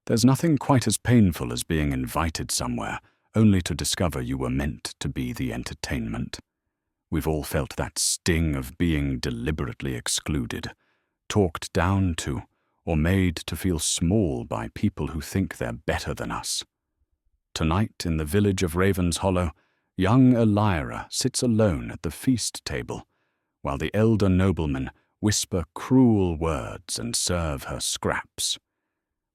There's nothing quite as painful as being invited somewhere, only to discover you were meant to be the entertainment. We've all felt that sting of being deliberately excluded, talked down to, or made to feel small by people who think they're better than us. Tonight, in the village of Ravenshollow, young Elira sits alone at the feast table, while the elder noblemen whisper cruel words and serve her scraps.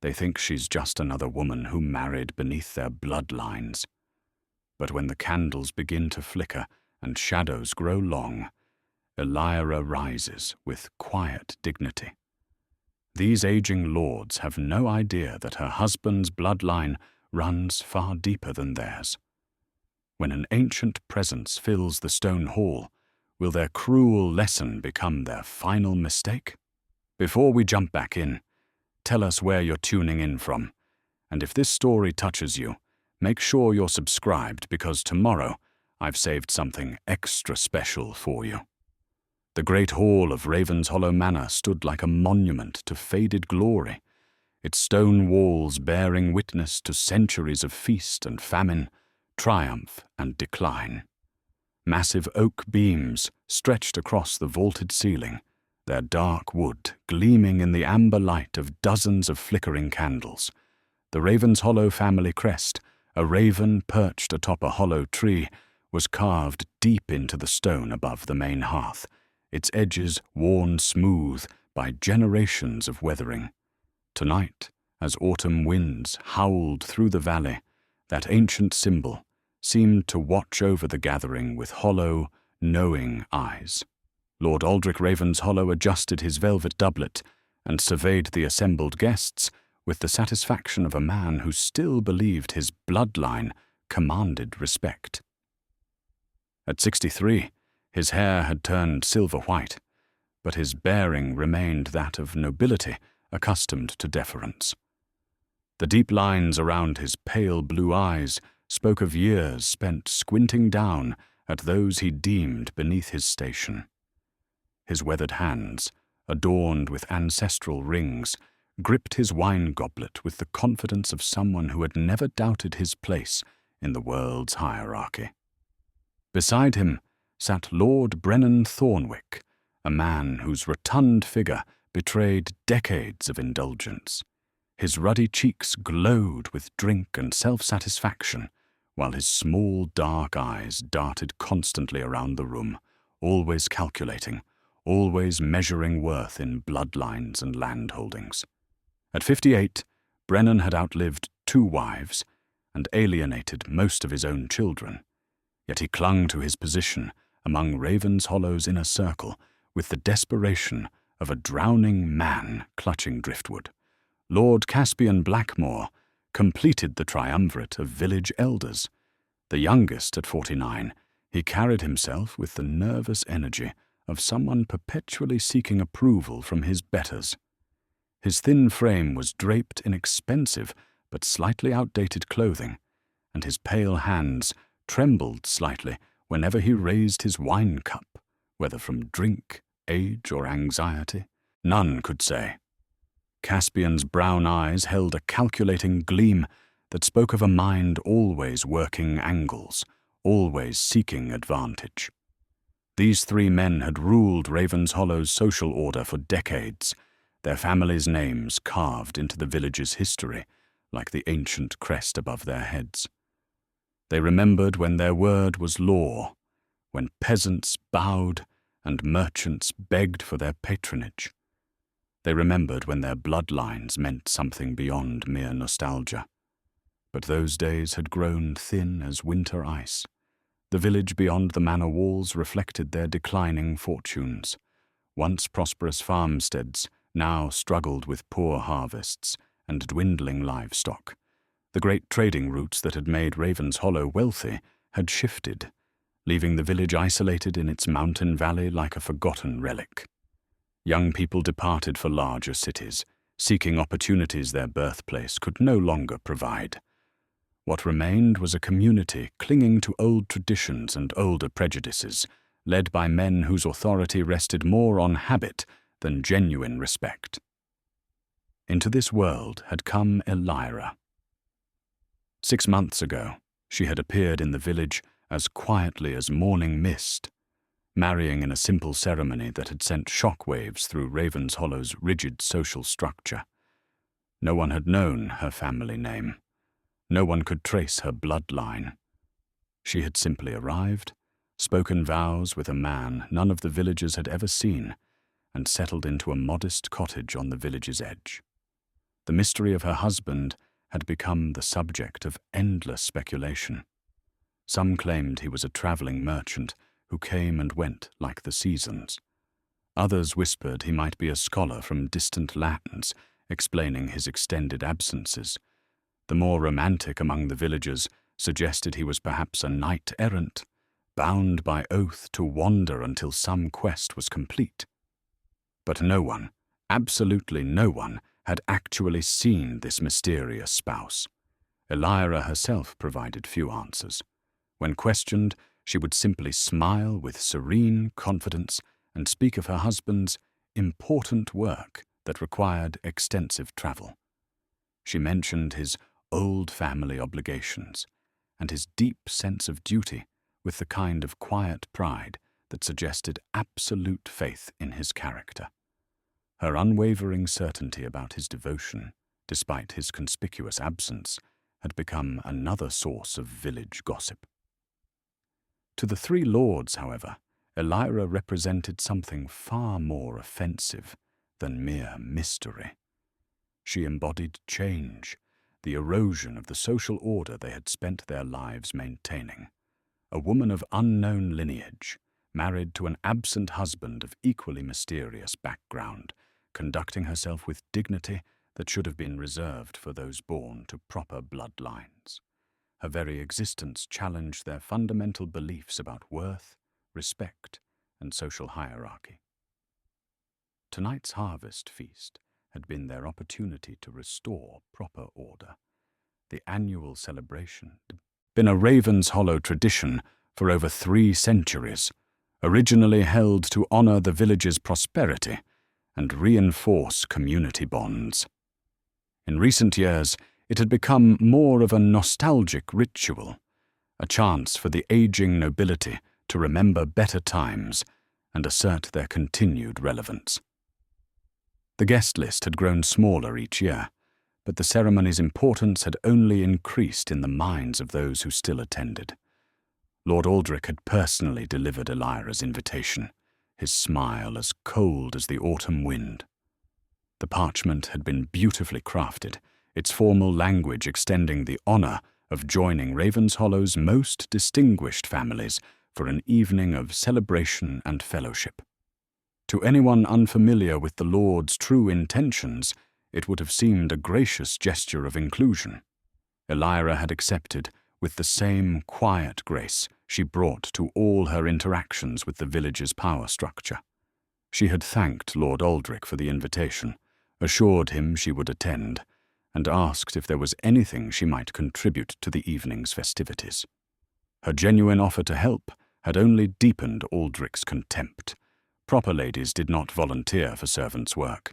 They think she's just another woman who married beneath their bloodlines. But when the candles begin to flicker and shadows grow long, Elira rises with quiet dignity. These aging lords have no idea that her husband's bloodline runs far deeper than theirs. When an ancient presence fills the stone hall, will their cruel lesson become their final mistake? Before we jump back in, tell us where you're tuning in from, and if this story touches you, make sure you're subscribed because tomorrow I've saved something extra special for you. The great hall of Ravenshollow Manor stood like a monument to faded glory, its stone walls bearing witness to centuries of feast and famine, triumph and decline. Massive oak beams stretched across the vaulted ceiling, their dark wood gleaming in the amber light of dozens of flickering candles. The Ravenshollow family crest, a raven perched atop a hollow tree, was carved deep into the stone above the main hearth, its edges worn smooth by generations of weathering. Tonight, as autumn winds howled through the valley, that ancient symbol seemed to watch over the gathering with hollow, knowing eyes. Lord Aldrich Ravenshollow adjusted his velvet doublet and surveyed the assembled guests with the satisfaction of a man who still believed his bloodline commanded respect. At 63, his hair had turned silver white, but his bearing remained that of nobility accustomed to deference. The deep lines around his pale blue eyes spoke of years spent squinting down at those he deemed beneath his station. His weathered hands, adorned with ancestral rings, gripped his wine goblet with the confidence of someone who had never doubted his place in the world's hierarchy. Beside him sat Lord Brennan Thornwick, a man whose rotund figure betrayed decades of indulgence. His ruddy cheeks glowed with drink and self-satisfaction, while his small dark eyes darted constantly around the room, always calculating, always measuring worth in bloodlines and landholdings. At 58, Brennan had outlived 2 wives and alienated most of his own children, yet he clung to his position among Ravenshollow's inner circle with the desperation of a drowning man clutching driftwood. Lord Caspian Blackmore completed the triumvirate of village elders. The youngest at 49, he carried himself with the nervous energy of someone perpetually seeking approval from his betters. His thin frame was draped in expensive but slightly outdated clothing, and his pale hands trembled slightly whenever he raised his wine cup, whether from drink, age, or anxiety. None could say. Caspian's brown eyes held a calculating gleam that spoke of a mind always working angles, always seeking advantage. These 3 men had ruled Ravenshollow's social order for decades, their families' names carved into the village's history like the ancient crest above their heads. They remembered when their word was law, when peasants bowed and merchants begged for their patronage. They remembered when their bloodlines meant something beyond mere nostalgia. But those days had grown thin as winter ice. The village beyond the manor walls reflected their declining fortunes. Once prosperous farmsteads now struggled with poor harvests and dwindling livestock. The great trading routes that had made Ravenshollow wealthy had shifted, leaving the village isolated in its mountain valley like a forgotten relic. Young people departed for larger cities, seeking opportunities their birthplace could no longer provide. What remained was a community clinging to old traditions and older prejudices, led by men whose authority rested more on habit than genuine respect. Into this world had come Elira. 6 months ago, she had appeared in the village as quietly as morning mist, marrying in a simple ceremony that had sent shockwaves through Ravenshollow's rigid social structure. No one had known her family name. No one could trace her bloodline. She had simply arrived, spoken vows with a man none of the villagers had ever seen, and settled into a modest cottage on the village's edge. The mystery of her husband had become the subject of endless speculation. Some claimed he was a traveling merchant who came and went like the seasons. Others whispered he might be a scholar from distant lands, explaining his extended absences. The more romantic among the villagers suggested he was perhaps a knight-errant, bound by oath to wander until some quest was complete. But no one, absolutely no one, had actually seen this mysterious spouse. Elira herself provided few answers. When questioned, she would simply smile with serene confidence and speak of her husband's important work that required extensive travel. She mentioned his old family obligations and his deep sense of duty with the kind of quiet pride that suggested absolute faith in his character. Her unwavering certainty about his devotion, despite his conspicuous absence, had become another source of village gossip. To the three lords, however, Elira represented something far more offensive than mere mystery. She embodied change, the erosion of the social order they had spent their lives maintaining. A woman of unknown lineage, married to an absent husband of equally mysterious background, conducting herself with dignity that should have been reserved for those born to proper bloodlines. Her very existence challenged their fundamental beliefs about worth, respect, and social hierarchy. Tonight's harvest feast had been their opportunity to restore proper order. The annual celebration had been a Ravenshollow tradition for over 3 centuries, originally held to honor the village's prosperity and reinforce community bonds. In recent years, it had become more of a nostalgic ritual, a chance for the aging nobility to remember better times and assert their continued relevance. The guest list had grown smaller each year, but the ceremony's importance had only increased in the minds of those who still attended. Lord Aldrich had personally delivered Elira's invitation, his smile as cold as the autumn wind. The parchment had been beautifully crafted, its formal language extending the honor of joining Ravenshollow's most distinguished families for an evening of celebration and fellowship. To anyone unfamiliar with the Lord's true intentions, it would have seemed a gracious gesture of inclusion. Elira had accepted with the same quiet grace she brought to all her interactions with the village's power structure. She had thanked Lord Aldrich for the invitation, assured him she would attend, and asked if there was anything she might contribute to the evening's festivities. Her genuine offer to help had only deepened Aldrich's contempt. Proper ladies did not volunteer for servants' work.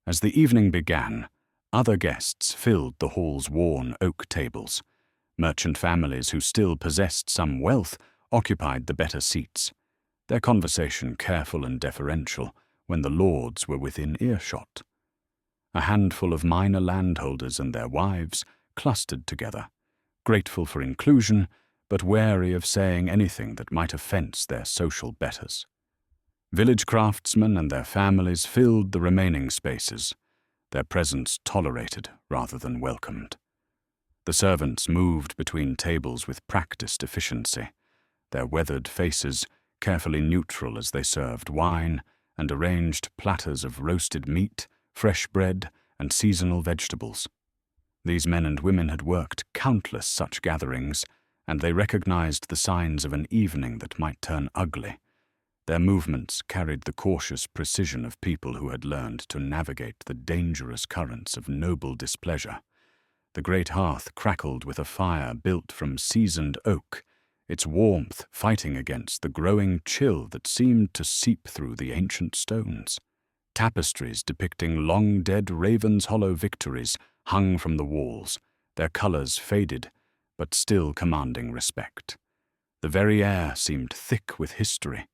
As the evening began, other guests filled the hall's worn oak tables. Merchant families who still possessed some wealth occupied the better seats, their conversation careful and deferential when the lords were within earshot. A handful of minor landholders and their wives clustered together, grateful for inclusion, but wary of saying anything that might offence their social betters. Village craftsmen and their families filled the remaining spaces, their presence tolerated rather than welcomed. The servants moved between tables with practiced efficiency, their weathered faces carefully neutral as they served wine and arranged platters of roasted meat, fresh bread, and seasonal vegetables. These men and women had worked countless such gatherings, and they recognized the signs of an evening that might turn ugly. Their movements carried the cautious precision of people who had learned to navigate the dangerous currents of noble displeasure. The great hearth crackled with a fire built from seasoned oak, its warmth fighting against the growing chill that seemed to seep through the ancient stones. Tapestries depicting long-dead Ravenshollow victories hung from the walls, their colours faded, but still commanding respect. The very air seemed thick with history,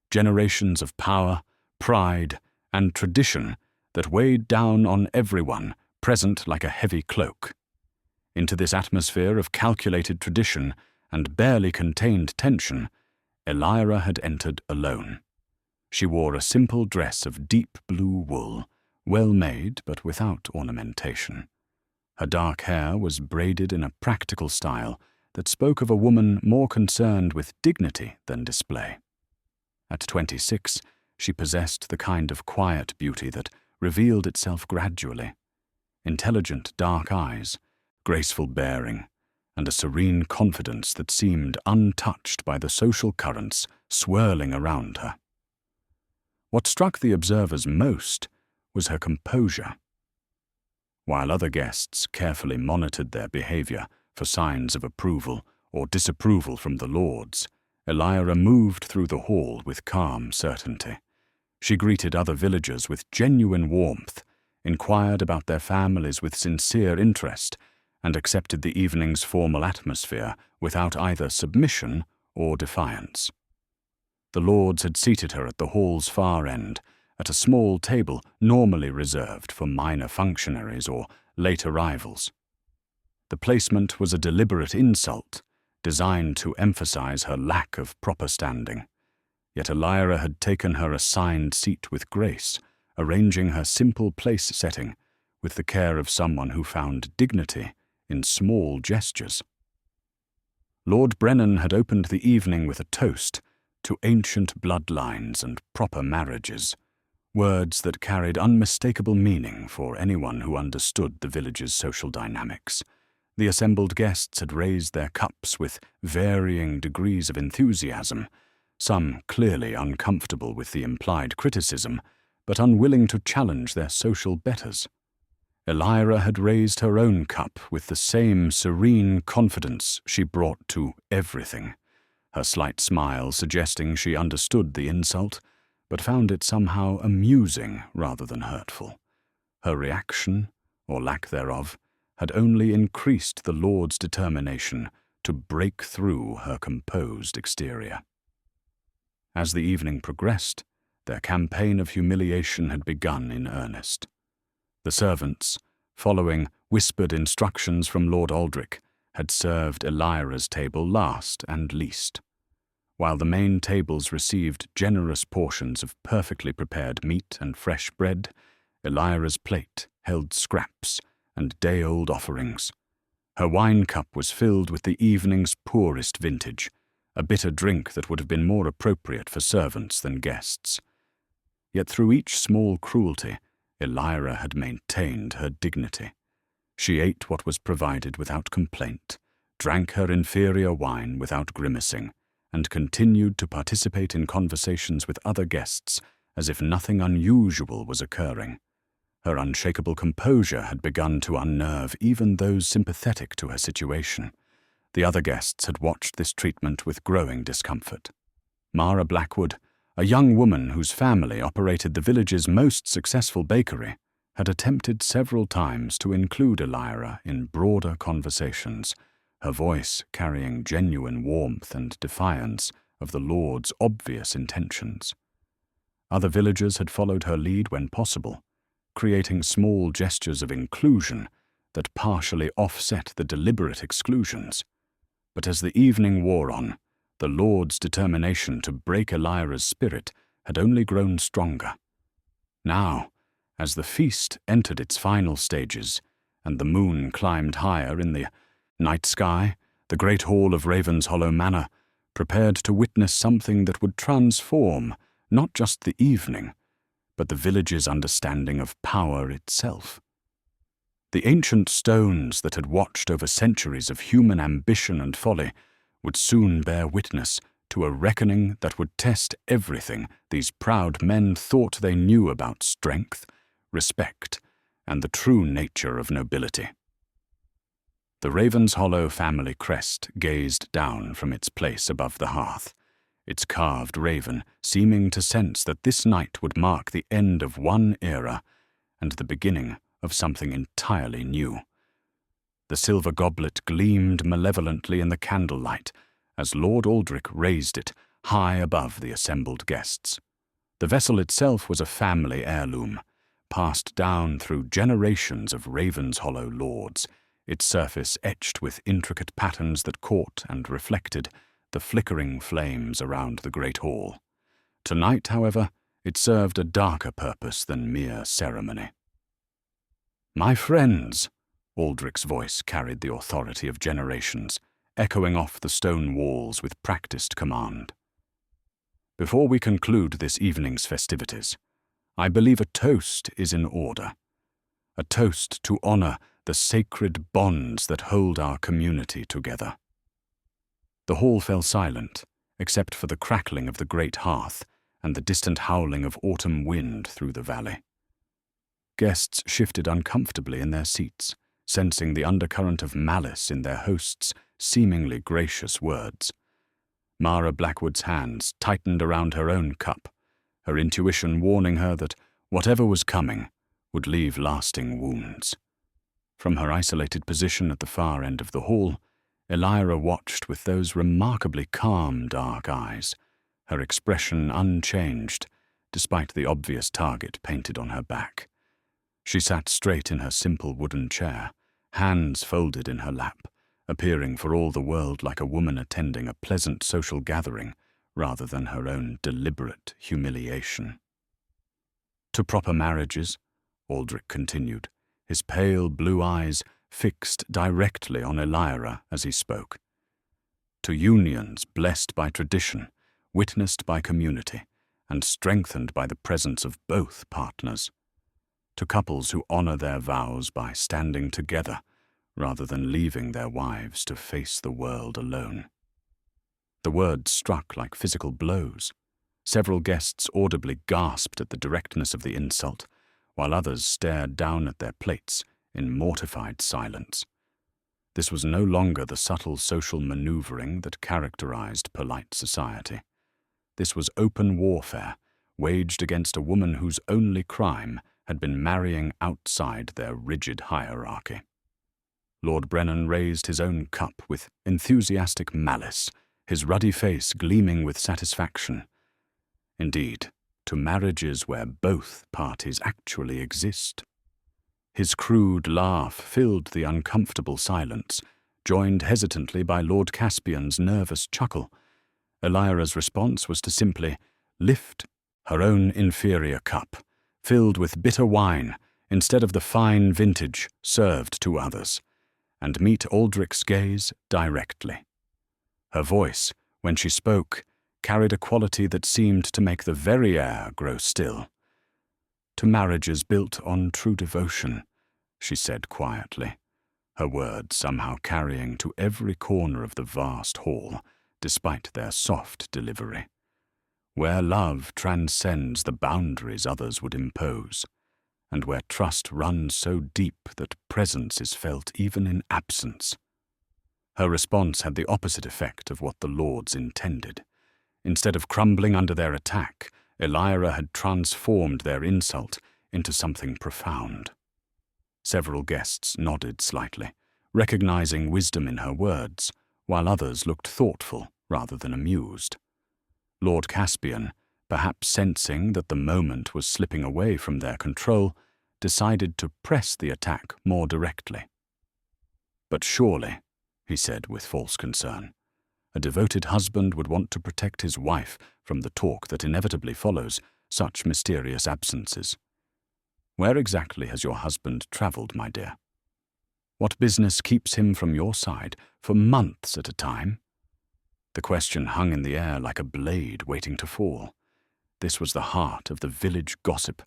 generations of power, pride, and tradition that weighed down on everyone present like a heavy cloak. Into this atmosphere of calculated tradition and barely contained tension, Elira had entered alone. She wore a simple dress of deep blue wool, well made but without ornamentation. Her dark hair was braided in a practical style that spoke of a woman more concerned with dignity than display. At 26, she possessed the kind of quiet beauty that revealed itself gradually. Intelligent dark eyes, graceful bearing, and a serene confidence that seemed untouched by the social currents swirling around her. What struck the observers most was her composure. While other guests carefully monitored their behavior for signs of approval or disapproval from the lords, Elira moved through the hall with calm certainty. She greeted other villagers with genuine warmth, inquired about their families with sincere interest, and accepted the evening's formal atmosphere without either submission or defiance. The lords had seated her at the hall's far end, at a small table normally reserved for minor functionaries or late arrivals. The placement was a deliberate insult, designed to emphasize her lack of proper standing. Yet Elira had taken her assigned seat with grace, arranging her simple place setting with the care of someone who found dignity in small gestures. Lord Brennan had opened the evening with a toast to ancient bloodlines and proper marriages, words that carried unmistakable meaning for anyone who understood the village's social dynamics. The assembled guests had raised their cups with varying degrees of enthusiasm, some clearly uncomfortable with the implied criticism, but unwilling to challenge their social betters. Elira had raised her own cup with the same serene confidence she brought to everything, her slight smile suggesting she understood the insult, but found it somehow amusing rather than hurtful. Her reaction, or lack thereof, had only increased the lord's determination to break through her composed exterior. As the evening progressed, their campaign of humiliation had begun in earnest. The servants, following whispered instructions from Lord Aldrich, had served Elira's table last and least. While the main tables received generous portions of perfectly prepared meat and fresh bread, Elira's plate held scraps and day-old offerings. Her wine cup was filled with the evening's poorest vintage, a bitter drink that would have been more appropriate for servants than guests. Yet through each small cruelty, Elira had maintained her dignity. She ate what was provided without complaint, drank her inferior wine without grimacing, and continued to participate in conversations with other guests as if nothing unusual was occurring. Her unshakable composure had begun to unnerve even those sympathetic to her situation. The other guests had watched this treatment with growing discomfort. Mara Blackwood, a young woman whose family operated the village's most successful bakery, had attempted several times to include Elira in broader conversations, her voice carrying genuine warmth and defiance of the Lord's obvious intentions. Other villagers had followed her lead when possible, creating small gestures of inclusion that partially offset the deliberate exclusions. But as the evening wore on, the Lord's determination to break Elira's spirit had only grown stronger. Now, as the feast entered its final stages, and the moon climbed higher in the night sky, the great hall of Ravenshollow Manor prepared to witness something that would transform not just the evening, but the village's understanding of power itself. The ancient stones that had watched over centuries of human ambition and folly would soon bear witness to a reckoning that would test everything these proud men thought they knew about strength, respect, and the true nature of nobility. The Ravenshollow family crest gazed down from its place above the hearth, its carved raven seeming to sense that this night would mark the end of one era and the beginning of something entirely new. The silver goblet gleamed malevolently in the candlelight as Lord Aldrich raised it high above the assembled guests. The vessel itself was a family heirloom, passed down through generations of Ravenshollow lords, its surface etched with intricate patterns that caught and reflected the flickering flames around the great hall. Tonight, however, it served a darker purpose than mere ceremony. "My friends," Aldrich's voice carried the authority of generations, echoing off the stone walls with practiced command. "Before we conclude this evening's festivities, I believe a toast is in order. A toast to honor the sacred bonds that hold our community together." The hall fell silent, except for the crackling of the great hearth and the distant howling of autumn wind through the valley. Guests shifted uncomfortably in their seats, sensing the undercurrent of malice in their host's seemingly gracious words. Mara Blackwood's hands tightened around her own cup, her intuition warning her that whatever was coming would leave lasting wounds. From her isolated position at the far end of the hall, Elira watched with those remarkably calm dark eyes, her expression unchanged despite the obvious target painted on her back. She sat straight in her simple wooden chair, hands folded in her lap, appearing for all the world like a woman attending a pleasant social gathering rather than her own deliberate humiliation. "To proper marriages," Aldrich continued, his pale blue eyes fixed directly on Elira as he spoke. "To unions blessed by tradition, witnessed by community, and strengthened by the presence of both partners. To couples who honor their vows by standing together rather than leaving their wives to face the world alone." The words struck like physical blows. Several guests audibly gasped at the directness of the insult, while others stared down at their plates in mortified silence. This was no longer the subtle social maneuvering that characterized polite society. This was open warfare, waged against a woman whose only crime had been marrying outside their rigid hierarchy. Lord Brennan raised his own cup with enthusiastic malice, his ruddy face gleaming with satisfaction. Indeed, to marriages where both parties actually exist. His crude laugh filled the uncomfortable silence, joined hesitantly by Lord Caspian's nervous chuckle. Elira's response was to simply lift her own inferior cup, filled with bitter wine instead of the fine vintage served to others, and meet Aldrich's gaze directly. Her voice, when she spoke, carried a quality that seemed to make the very air grow still. "To marriages built on true devotion," she said quietly, her words somehow carrying to every corner of the vast hall, despite their soft delivery. "Where love transcends the boundaries others would impose, and where trust runs so deep that presence is felt even in absence." Her response had the opposite effect of what the lords intended. Instead of crumbling under their attack, Elira had transformed their insult into something profound. Several guests nodded slightly, recognizing wisdom in her words, while others looked thoughtful rather than amused. Lord Caspian, perhaps sensing that the moment was slipping away from their control, decided to press the attack more directly. "But surely," he said with false concern, "a devoted husband would want to protect his wife from the talk that inevitably follows such mysterious absences. Where exactly has your husband traveled, my dear? What business keeps him from your side for months at a time?" The question hung in the air like a blade waiting to fall. This was the heart of the village gossip,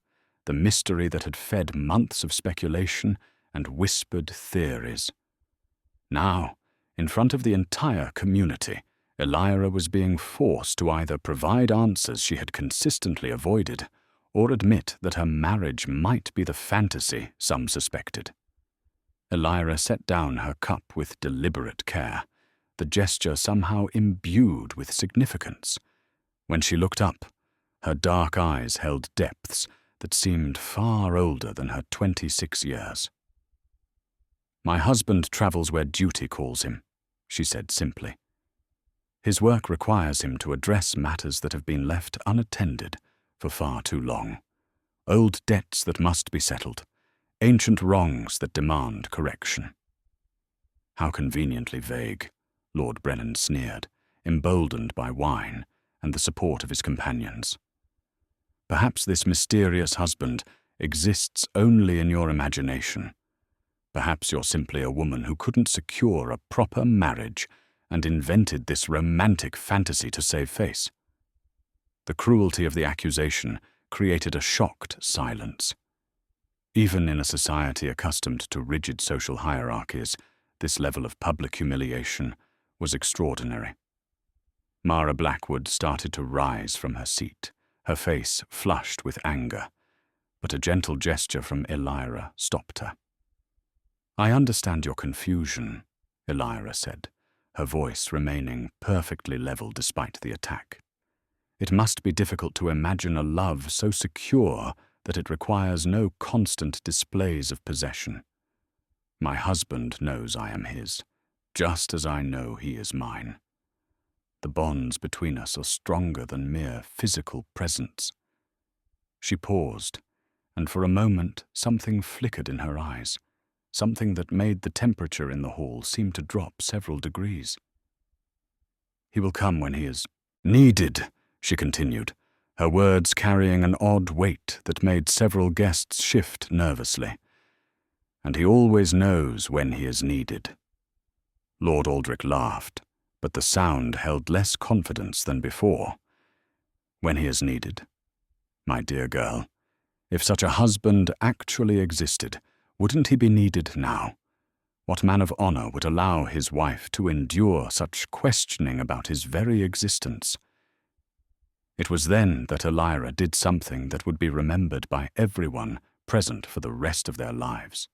the mystery that had fed months of speculation and whispered theories. Now, in front of the entire community, Elira was being forced to either provide answers she had consistently avoided or admit that her marriage might be the fantasy some suspected. Elira set down her cup with deliberate care, the gesture somehow imbued with significance. When she looked up, her dark eyes held depths that seemed far older than her 26 years. "My husband travels where duty calls him," she said simply. "His work requires him to address matters that have been left unattended for far too long. Old debts that must be settled, ancient wrongs that demand correction." How conveniently vague, Lord Brennan sneered, emboldened by wine and the support of his companions. Perhaps this mysterious husband exists only in your imagination. Perhaps you're simply a woman who couldn't secure a proper marriage and invented this romantic fantasy to save face. The cruelty of the accusation created a shocked silence. Even in a society accustomed to rigid social hierarchies, this level of public humiliation was extraordinary. Mara Blackwood started to rise from her seat, her face flushed with anger, but a gentle gesture from Elira stopped her. "I understand your confusion," Elira said, her voice remaining perfectly level despite the attack. "It must be difficult to imagine a love so secure that it requires no constant displays of possession. My husband knows I am his, just as I know he is mine. The bonds between us are stronger than mere physical presence." She paused, and for a moment something flickered in her eyes, something that made the temperature in the hall seem to drop several degrees. "He will come when he is needed," she continued, her words carrying an odd weight that made several guests shift nervously. "And he always knows when he is needed." Lord Aldrich laughed, but the sound held less confidence than before. "When he is needed? My dear girl, if such a husband actually existed, wouldn't he be needed now? What man of honor would allow his wife to endure such questioning about his very existence?" It was then that Elira did something that would be remembered by everyone present for the rest of their lives.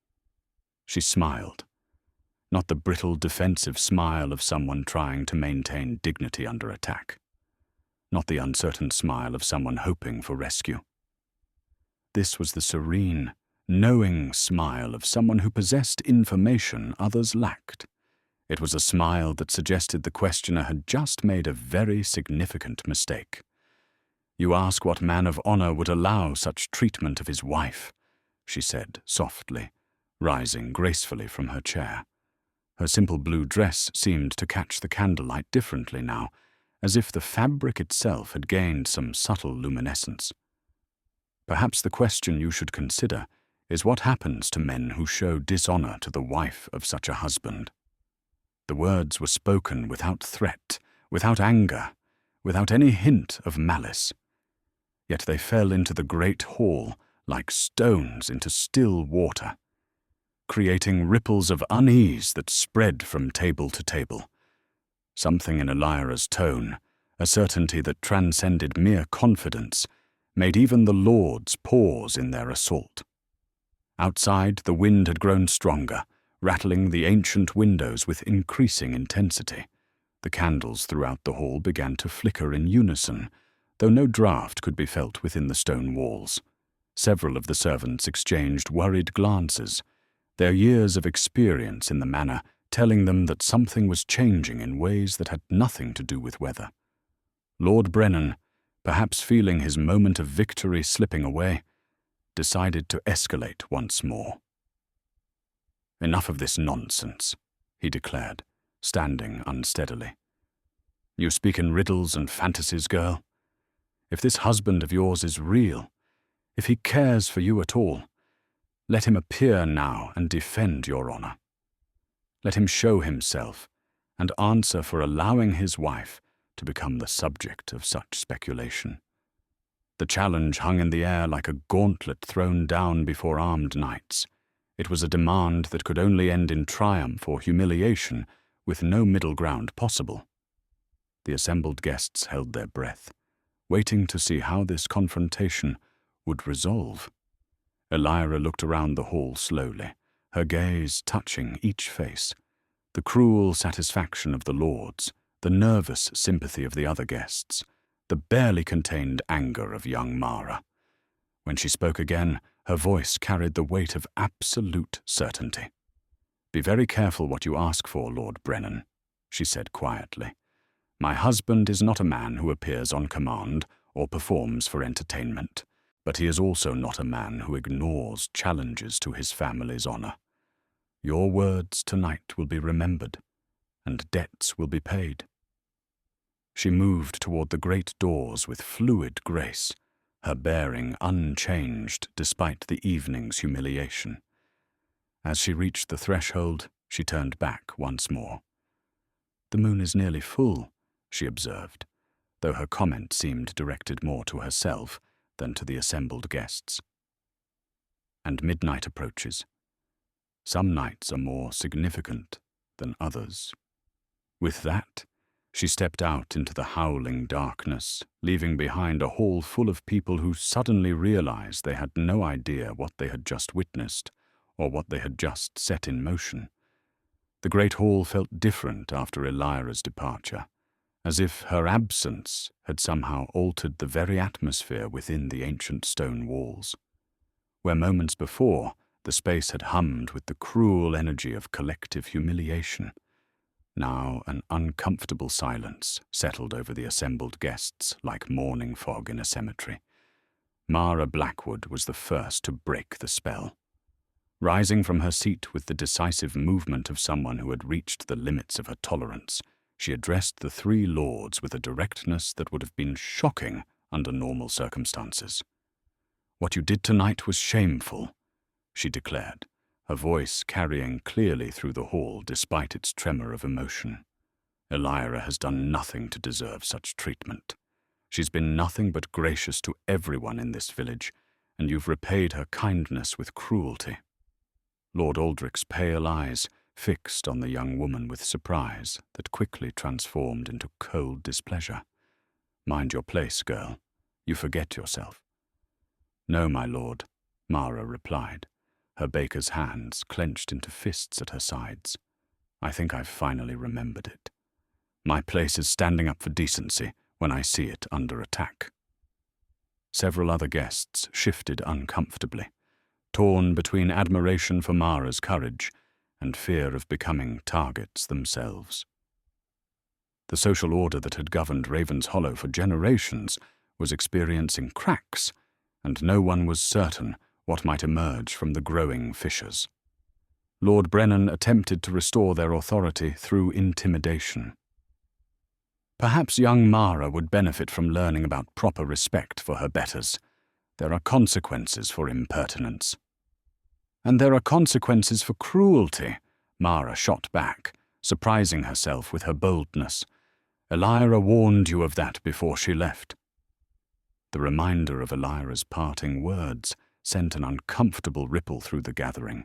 She smiled, not the brittle defensive smile of someone trying to maintain dignity under attack, not the uncertain smile of someone hoping for rescue. This was the serene, knowing smile of someone who possessed information others lacked. It was a smile that suggested the questioner had just made a very significant mistake. "You ask what man of honor would allow such treatment of his wife," she said softly, rising gracefully from her chair. Her simple blue dress seemed to catch the candlelight differently now, as if the fabric itself had gained some subtle luminescence. "Perhaps the question you should consider is what happens to men who show dishonor to the wife of such a husband." The words were spoken without threat, without anger, without any hint of malice. Yet they fell into the great hall like stones into still water, creating ripples of unease that spread from table to table. Something in Elira's tone, a certainty that transcended mere confidence, made even the lords pause in their assault. Outside, the wind had grown stronger, rattling the ancient windows with increasing intensity. The candles throughout the hall began to flicker in unison, though no draught could be felt within the stone walls. Several of the servants exchanged worried glances, their years of experience in the manor telling them that something was changing in ways that had nothing to do with weather. Lord Brennan, perhaps feeling his moment of victory slipping away, decided to escalate once more. "Enough of this nonsense," he declared, standing unsteadily. "You speak in riddles and fantasies, girl. If this husband of yours is real, if he cares for you at all, let him appear now and defend your honor. Let him show himself and answer for allowing his wife to become the subject of such speculation." The challenge hung in the air like a gauntlet thrown down before armed knights. It was a demand that could only end in triumph or humiliation, with no middle ground possible. The assembled guests held their breath, waiting to see how this confrontation would resolve. Elira looked around the hall slowly, her gaze touching each face. The cruel satisfaction of the lords, the nervous sympathy of the other guests, the barely contained anger of young Mara. When she spoke again, her voice carried the weight of absolute certainty. "Be very careful what you ask for, Lord Brennan," she said quietly. "My husband is not a man who appears on command or performs for entertainment, but he is also not a man who ignores challenges to his family's honor. Your words tonight will be remembered, and debts will be paid." She moved toward the great doors with fluid grace, her bearing unchanged despite the evening's humiliation. As she reached the threshold, she turned back once more. "The moon is nearly full," she observed, though her comment seemed directed more to herself than to the assembled guests. "And midnight approaches. Some nights are more significant than others." With that, she stepped out into the howling darkness, leaving behind a hall full of people who suddenly realized they had no idea what they had just witnessed or what they had just set in motion. The great hall felt different after Elira's departure, as if her absence had somehow altered the very atmosphere within the ancient stone walls. Where moments before, the space had hummed with the cruel energy of collective humiliation, now an uncomfortable silence settled over the assembled guests like morning fog in a cemetery. Mara Blackwood was the first to break the spell. Rising from her seat with the decisive movement of someone who had reached the limits of her tolerance, she addressed the three lords with a directness that would have been shocking under normal circumstances. "What you did tonight was shameful," she declared, her voice carrying clearly through the hall despite its tremor of emotion. "Elira has done nothing to deserve such treatment. She's been nothing but gracious to everyone in this village, and you've repaid her kindness with cruelty." Lord Aldrich's pale eyes fixed on the young woman with surprise that quickly transformed into cold displeasure. "Mind your place, girl. You forget yourself." "No, my lord," Mara replied, her baker's hands clenched into fists at her sides. "I think I've finally remembered it. My place is standing up for decency when I see it under attack." Several other guests shifted uncomfortably, torn between admiration for Mara's courage and fear of becoming targets themselves. The social order that had governed Ravenshollow for generations was experiencing cracks, and no one was certain what might emerge from the growing fissures. Lord Brennan attempted to restore their authority through intimidation. Perhaps young Mara would benefit from learning about proper respect for her betters. There are consequences for impertinence. "And there are consequences for cruelty," Mara shot back, surprising herself with her boldness. "Elira warned you of that before she left." The reminder of Elira's parting words sent an uncomfortable ripple through the gathering.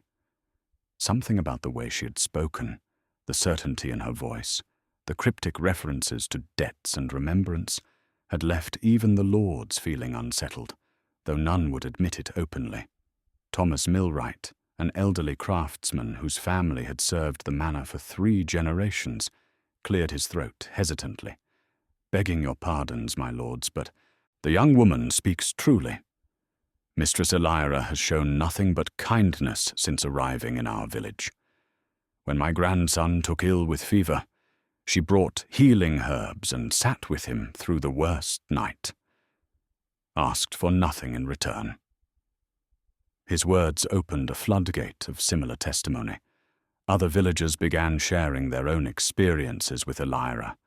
Something about the way she had spoken, the certainty in her voice, the cryptic references to debts and remembrance, had left even the lords feeling unsettled, though none would admit it openly. Thomas Millwright, an elderly craftsman whose family had served the manor for 3 generations, cleared his throat hesitantly. "Begging your pardons, my lords, but the young woman speaks truly. Mistress Elira has shown nothing but kindness since arriving in our village. When my grandson took ill with fever, she brought healing herbs and sat with him through the worst night. Asked for nothing in return." His words opened a floodgate of similar testimony. Other villagers began sharing their own experiences with Elira,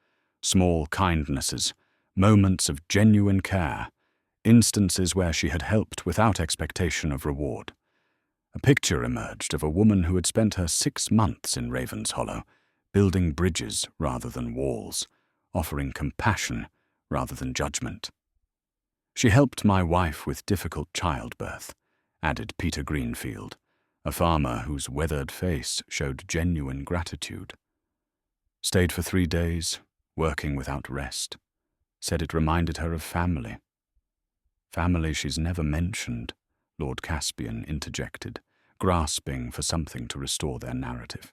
small kindnesses, moments of genuine care, instances where she had helped without expectation of reward. A picture emerged of a woman who had spent her 6 months in Ravenshollow, building bridges rather than walls, offering compassion rather than judgment. "She helped my wife with difficult childbirth," added Peter Greenfield, a farmer whose weathered face showed genuine gratitude. "Stayed for 3 days, working without rest. Said it reminded her of family." "Family she's never mentioned," Lord Caspian interjected, grasping for something to restore their narrative.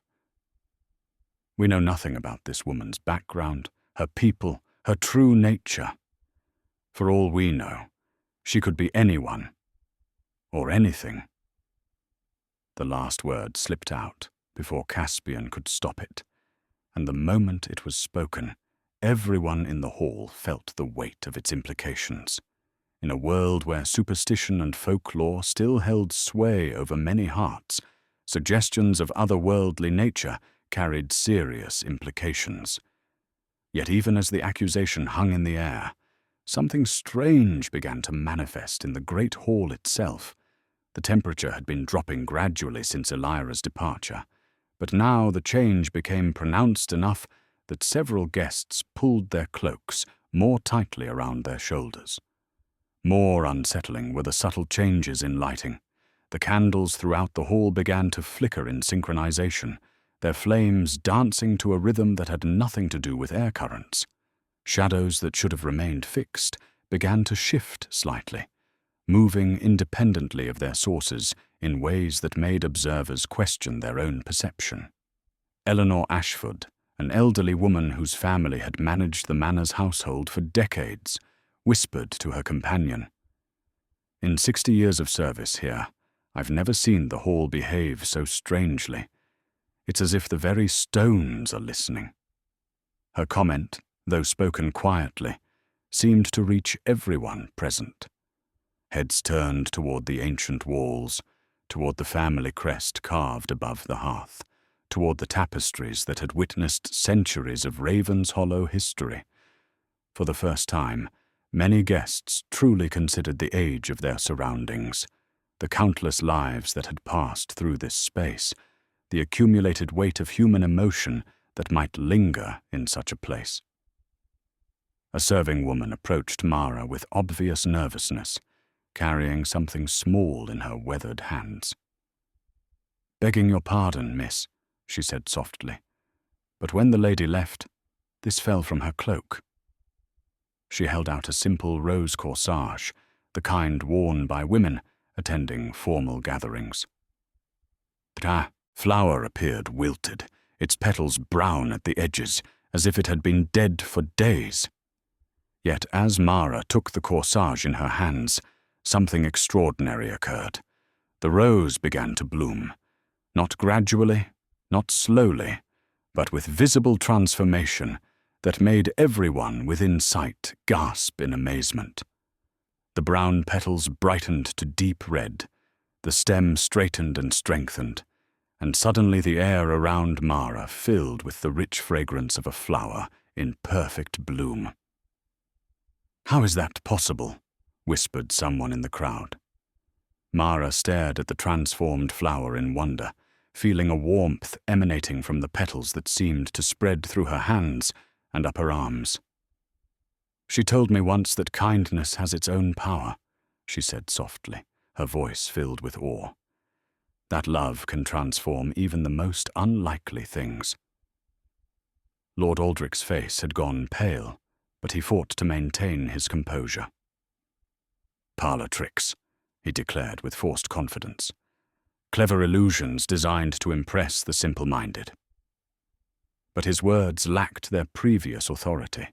"We know nothing about this woman's background, her people, her true nature." For all we know, she could be anyone, or anything. The last word slipped out before Caspian could stop it, and the moment it was spoken, everyone in the hall felt the weight of its implications. In a world where superstition and folklore still held sway over many hearts, suggestions of otherworldly nature carried serious implications. Yet even as the accusation hung in the air, something strange began to manifest in the great hall itself. The temperature had been dropping gradually since Elira's departure, but now the change became pronounced enough that several guests pulled their cloaks more tightly around their shoulders. More unsettling were the subtle changes in lighting. The candles throughout the hall began to flicker in synchronization, their flames dancing to a rhythm that had nothing to do with air currents. Shadows that should have remained fixed began to shift slightly, moving independently of their sources in ways that made observers question their own perception. Eleanor Ashford, an elderly woman whose family had managed the manor's household for decades, whispered to her companion, "In 60 years of service here, I've never seen the hall behave so strangely. It's as if the very stones are listening." Her comment, though spoken quietly, seemed to reach everyone present. Heads turned toward the ancient walls, toward the family crest carved above the hearth, toward the tapestries that had witnessed centuries of Ravenshollow history. For the first time, many guests truly considered the age of their surroundings, the countless lives that had passed through this space, the accumulated weight of human emotion that might linger in such a place. A serving woman approached Mara with obvious nervousness, carrying something small in her weathered hands. "Begging your pardon, miss," she said softly, "but when the lady left, this fell from her cloak." She held out a simple rose corsage, the kind worn by women attending formal gatherings. The flower appeared wilted, its petals brown at the edges, as if it had been dead for days. Yet as Mara took the corsage in her hands, something extraordinary occurred. The rose began to bloom, not gradually, not slowly, but with visible transformation that made everyone within sight gasp in amazement. The brown petals brightened to deep red, the stem straightened and strengthened, and suddenly the air around Mara filled with the rich fragrance of a flower in perfect bloom. "How is that possible?" whispered someone in the crowd. Mara stared at the transformed flower in wonder, feeling a warmth emanating from the petals that seemed to spread through her hands and up her arms. "She told me once that kindness has its own power," she said softly, her voice filled with awe. "That love can transform even the most unlikely things." Lord Aldrich's face had gone pale, but he fought to maintain his composure. "Parlor tricks," he declared with forced confidence. "Clever illusions designed to impress the simple-minded." But his words lacked their previous authority.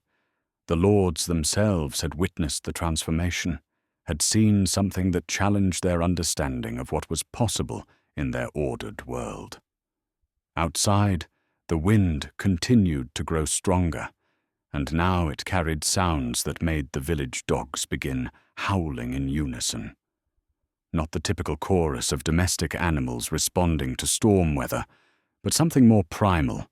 The lords themselves had witnessed the transformation, had seen something that challenged their understanding of what was possible in their ordered world. Outside, the wind continued to grow stronger, and now it carried sounds that made the village dogs begin howling in unison. Not the typical chorus of domestic animals responding to storm weather, but something more primal,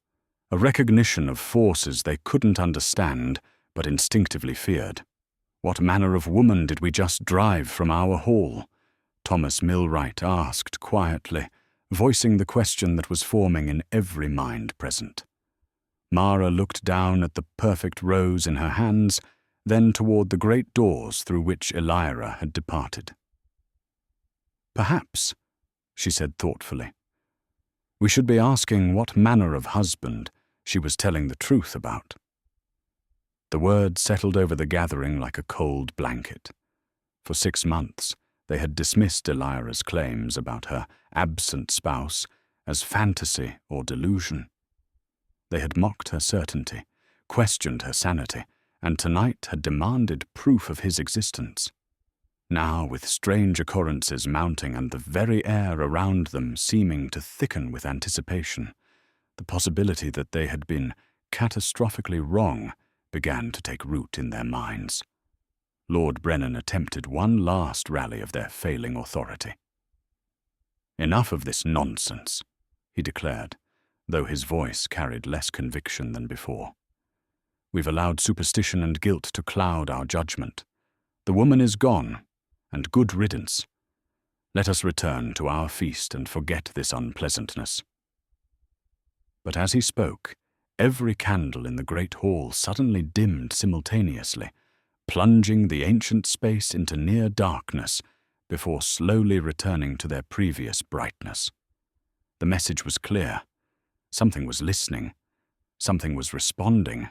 a recognition of forces they couldn't understand but instinctively feared. "What manner of woman did we just drive from our hall?" Thomas Milwright asked quietly, voicing the question that was forming in every mind present. Mara looked down at the perfect rose in her hands, then toward the great doors through which Elira had departed. "Perhaps," she said thoughtfully, "we should be asking what manner of husband she was telling the truth about." The word settled over the gathering like a cold blanket. For 6 months, they had dismissed Elira's claims about her absent spouse as fantasy or delusion. They had mocked her certainty, questioned her sanity, and tonight had demanded proof of his existence. Now, with strange occurrences mounting and the very air around them seeming to thicken with anticipation, the possibility that they had been catastrophically wrong began to take root in their minds. Lord Brennan attempted one last rally of their failing authority. "Enough of this nonsense," he declared, though his voice carried less conviction than before. "We've allowed superstition and guilt to cloud our judgment. The woman is gone, and good riddance. Let us return to our feast and forget this unpleasantness." But as he spoke, every candle in the great hall suddenly dimmed simultaneously, plunging the ancient space into near darkness before slowly returning to their previous brightness. The message was clear. Something was listening, something was responding,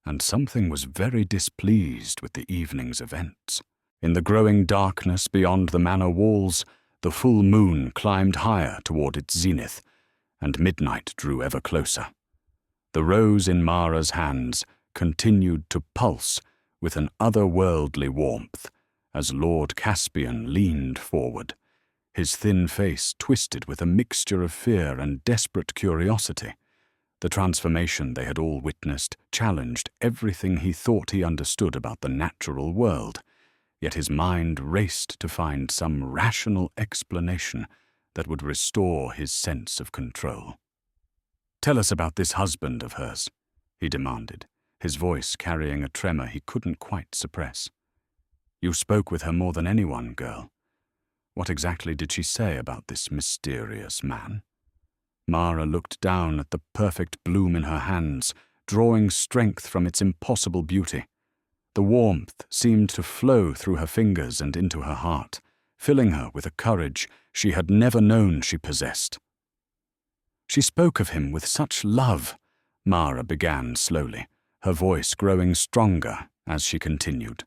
and something was very displeased with the evening's events. In the growing darkness beyond the manor walls, the full moon climbed higher toward its zenith, and midnight drew ever closer. The rose in Mara's hands continued to pulse with an otherworldly warmth as Lord Caspian leaned forward, his thin face twisted with a mixture of fear and desperate curiosity. The transformation they had all witnessed challenged everything he thought he understood about the natural world, yet his mind raced to find some rational explanation that would restore his sense of control. "Tell us about this husband of hers," he demanded, his voice carrying a tremor he couldn't quite suppress. "You spoke with her more than anyone, girl. What exactly did she say about this mysterious man?" Mara looked down at the perfect bloom in her hands, drawing strength from its impossible beauty. The warmth seemed to flow through her fingers and into her heart, filling her with a courage she had never known she possessed. "She spoke of him with such love," Mara began slowly, her voice growing stronger as she continued.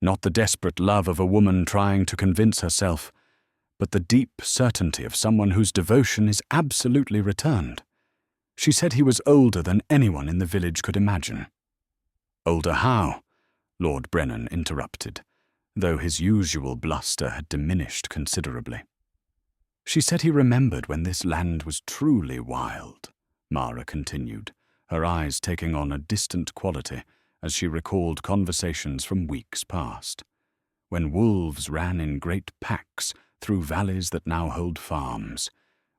"Not the desperate love of a woman trying to convince herself, but the deep certainty of someone whose devotion is absolutely returned. She said he was older than anyone in the village could imagine." "Older how?" Lord Brennan interrupted, though his usual bluster had diminished considerably. "She said he remembered when this land was truly wild," Mara continued, her eyes taking on a distant quality as she recalled conversations from weeks past, when wolves ran in great packs through valleys that now hold farms,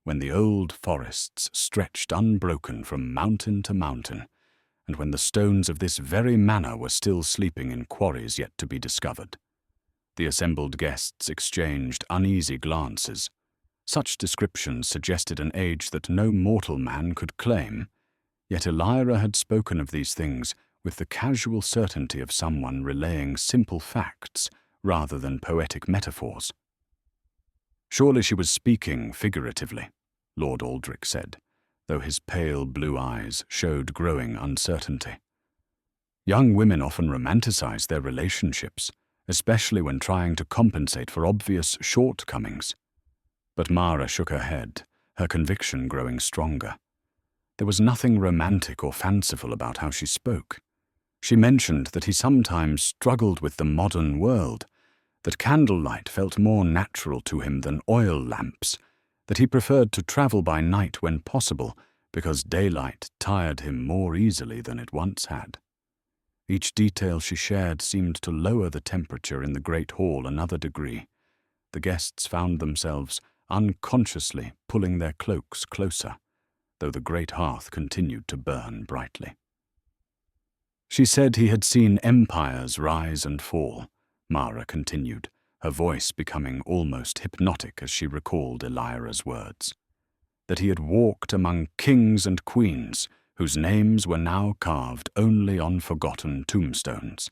when the old forests stretched unbroken from mountain to mountain, and when the stones of this very manor were still sleeping in quarries yet to be discovered. The assembled guests exchanged uneasy glances. Such descriptions suggested an age that no mortal man could claim, yet Elira had spoken of these things with the casual certainty of someone relaying simple facts rather than poetic metaphors. "Surely she was speaking figuratively," Lord Aldrich said, though his pale blue eyes showed growing uncertainty. "Young women often romanticize their relationships, especially when trying to compensate for obvious shortcomings." But Mara shook her head, her conviction growing stronger. There was nothing romantic or fanciful about how she spoke. She mentioned that he sometimes struggled with the modern world, that candlelight felt more natural to him than oil lamps, that he preferred to travel by night when possible because daylight tired him more easily than it once had. Each detail she shared seemed to lower the temperature in the great hall another degree. The guests found themselves unconsciously pulling their cloaks closer, though the great hearth continued to burn brightly. "She said he had seen empires rise and fall," Mara continued, her voice becoming almost hypnotic as she recalled Elira's words. "That he had walked among kings and queens whose names were now carved only on forgotten tombstones.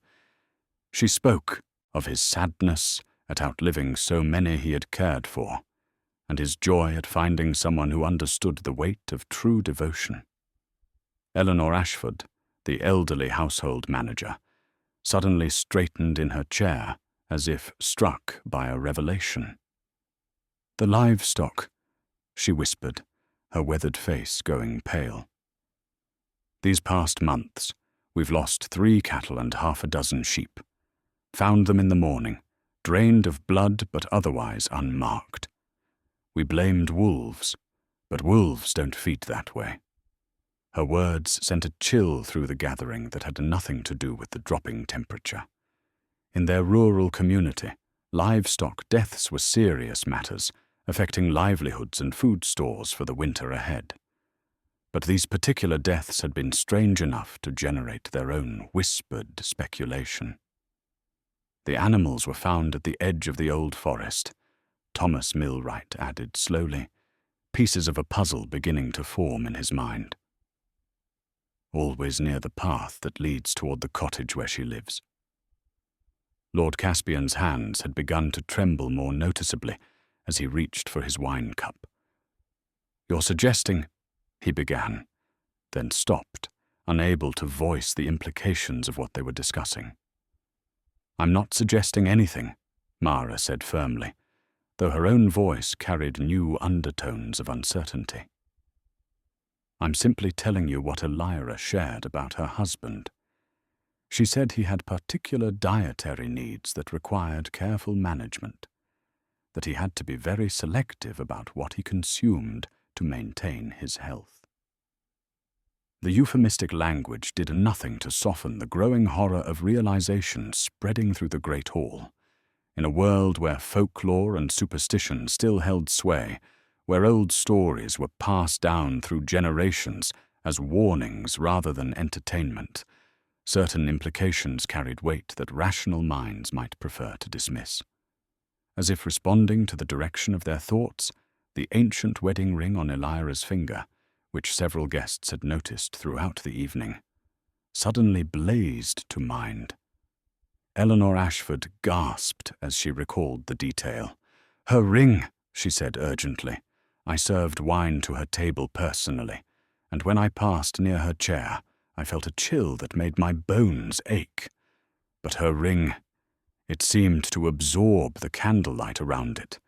She spoke of his sadness at outliving so many he had cared for, and his joy at finding someone who understood the weight of true devotion." Eleanor Ashford, the elderly household manager, suddenly straightened in her chair as if struck by a revelation. "The livestock," she whispered, her weathered face going pale. "These past months, We've lost 3 cattle and half a dozen sheep. Found them in the morning, drained of blood but otherwise unmarked. We blamed wolves, but wolves don't feed that way." Her words sent a chill through the gathering that had nothing to do with the dropping temperature. In their rural community, livestock deaths were serious matters, affecting livelihoods and food stores for the winter ahead. But these particular deaths had been strange enough to generate their own whispered speculation. "The animals were found at the edge of the old forest," Thomas Milwright added slowly, pieces of a puzzle beginning to form in his mind. "Always near the path that leads toward the cottage where she lives." Lord Caspian's hands had begun to tremble more noticeably as he reached for his wine cup. "You're suggesting," he began, then stopped, unable to voice the implications of what they were discussing. "I'm not suggesting anything," Mara said firmly, though her own voice carried new undertones of uncertainty. "I'm simply telling you what Elira shared about her husband. She said he had particular dietary needs that required careful management, that he had to be very selective about what he consumed to maintain his health." The euphemistic language did nothing to soften the growing horror of realization spreading through the great hall. In a world where folklore and superstition still held sway, where old stories were passed down through generations as warnings rather than entertainment, certain implications carried weight that rational minds might prefer to dismiss. As if responding to the direction of their thoughts, the ancient wedding ring on Elira's finger, which several guests had noticed throughout the evening, suddenly blazed to mind. Eleanor Ashford gasped as she recalled the detail. "Her ring," she said urgently. "I served wine to her table personally, and when I passed near her chair, I felt a chill that made my bones ache. But her ring, it seemed to absorb the candlelight around it,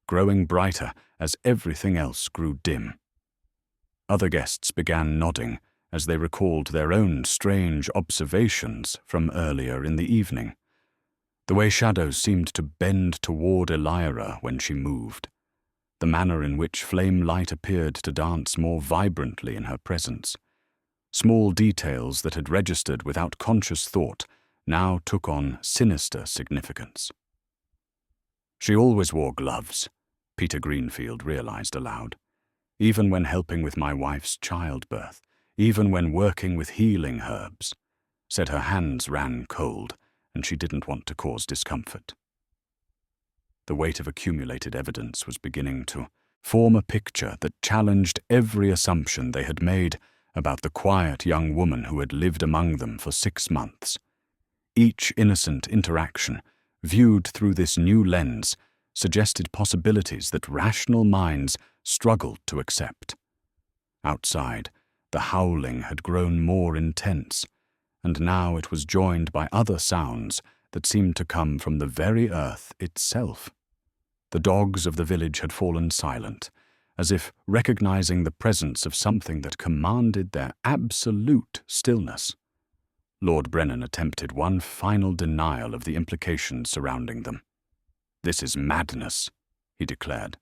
growing brighter as everything else grew dim." Other guests began nodding as they recalled their own strange observations from earlier in the evening. The way shadows seemed to bend toward Elira when she moved, the manner in which flame light appeared to dance more vibrantly in her presence. Small details that had registered without conscious thought now took on sinister significance. "She always wore gloves," Peter Greenfield realized aloud. "Even when helping with my wife's childbirth, even when working with healing herbs. Said her hands ran cold, and she didn't want to cause discomfort." The weight of accumulated evidence was beginning to form a picture that challenged every assumption they had made about the quiet young woman who had lived among them for 6 months. Each innocent interaction, viewed through this new lens, suggested possibilities that rational minds struggled to accept. Outside, the howling had grown more intense, and now it was joined by other sounds that seemed to come from the very earth itself. The dogs of the village had fallen silent, as if recognizing the presence of something that commanded their absolute stillness. Lord Brennan attempted one final denial of the implications surrounding them. "This is madness," he declared,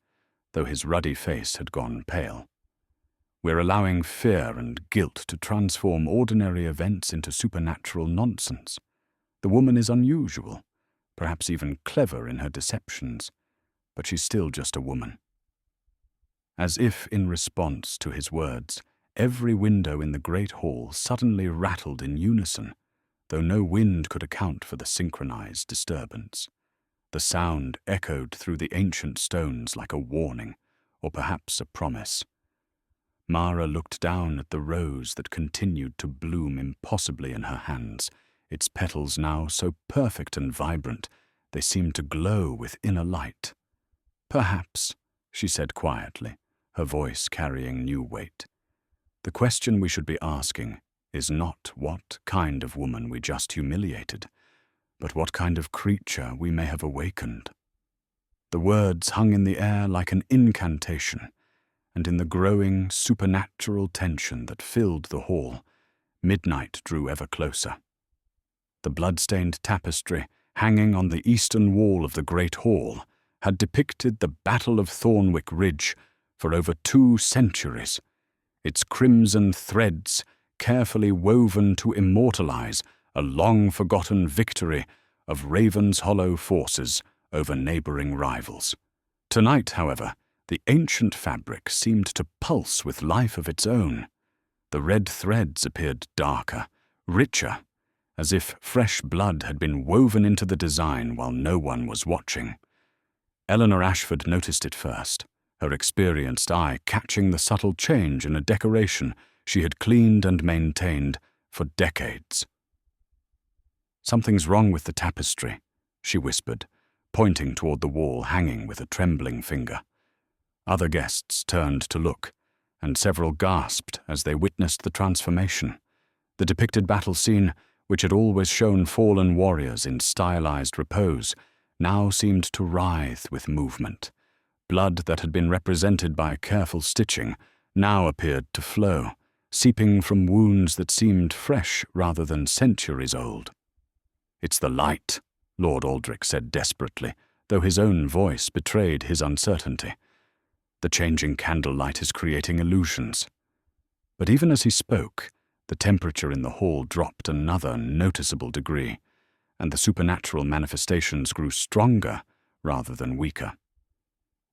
though his ruddy face had gone pale. "We're allowing fear and guilt to transform ordinary events into supernatural nonsense. The woman is unusual, perhaps even clever in her deceptions, but she's still just a woman." As if in response to his words, every window in the great hall suddenly rattled in unison, though no wind could account for the synchronized disturbance. The sound echoed through the ancient stones like a warning, or perhaps a promise. Mara looked down at the rose that continued to bloom impossibly in her hands, its petals now so perfect and vibrant they seemed to glow with inner light. "Perhaps," she said quietly, her voice carrying new weight. "The question we should be asking is not what kind of woman we just humiliated, but what kind of creature we may have awakened." The words hung in the air like an incantation, and in the growing supernatural tension that filled the hall, midnight drew ever closer. The blood-stained tapestry hanging on the eastern wall of the great hall had depicted the Battle of Thornwick Ridge for over 2 centuries, its crimson threads carefully woven to immortalize a long-forgotten victory of Ravenshollow forces over neighboring rivals. Tonight, however, the ancient fabric seemed to pulse with life of its own. The red threads appeared darker, richer, as if fresh blood had been woven into the design while no one was watching. Eleanor Ashford noticed it first, her experienced eye catching the subtle change in a decoration she had cleaned and maintained for decades. "Something's wrong with the tapestry," she whispered, pointing toward the wall hanging with a trembling finger. Other guests turned to look, and several gasped as they witnessed the transformation. The depicted battle scene, which had always shown fallen warriors in stylized repose, now seemed to writhe with movement. Blood that had been represented by careful stitching now appeared to flow, seeping from wounds that seemed fresh rather than centuries old. "It's the light," Lord Aldrich said desperately, though his own voice betrayed his uncertainty. "The changing candlelight is creating illusions." But even as he spoke, the temperature in the hall dropped another noticeable degree, and the supernatural manifestations grew stronger rather than weaker.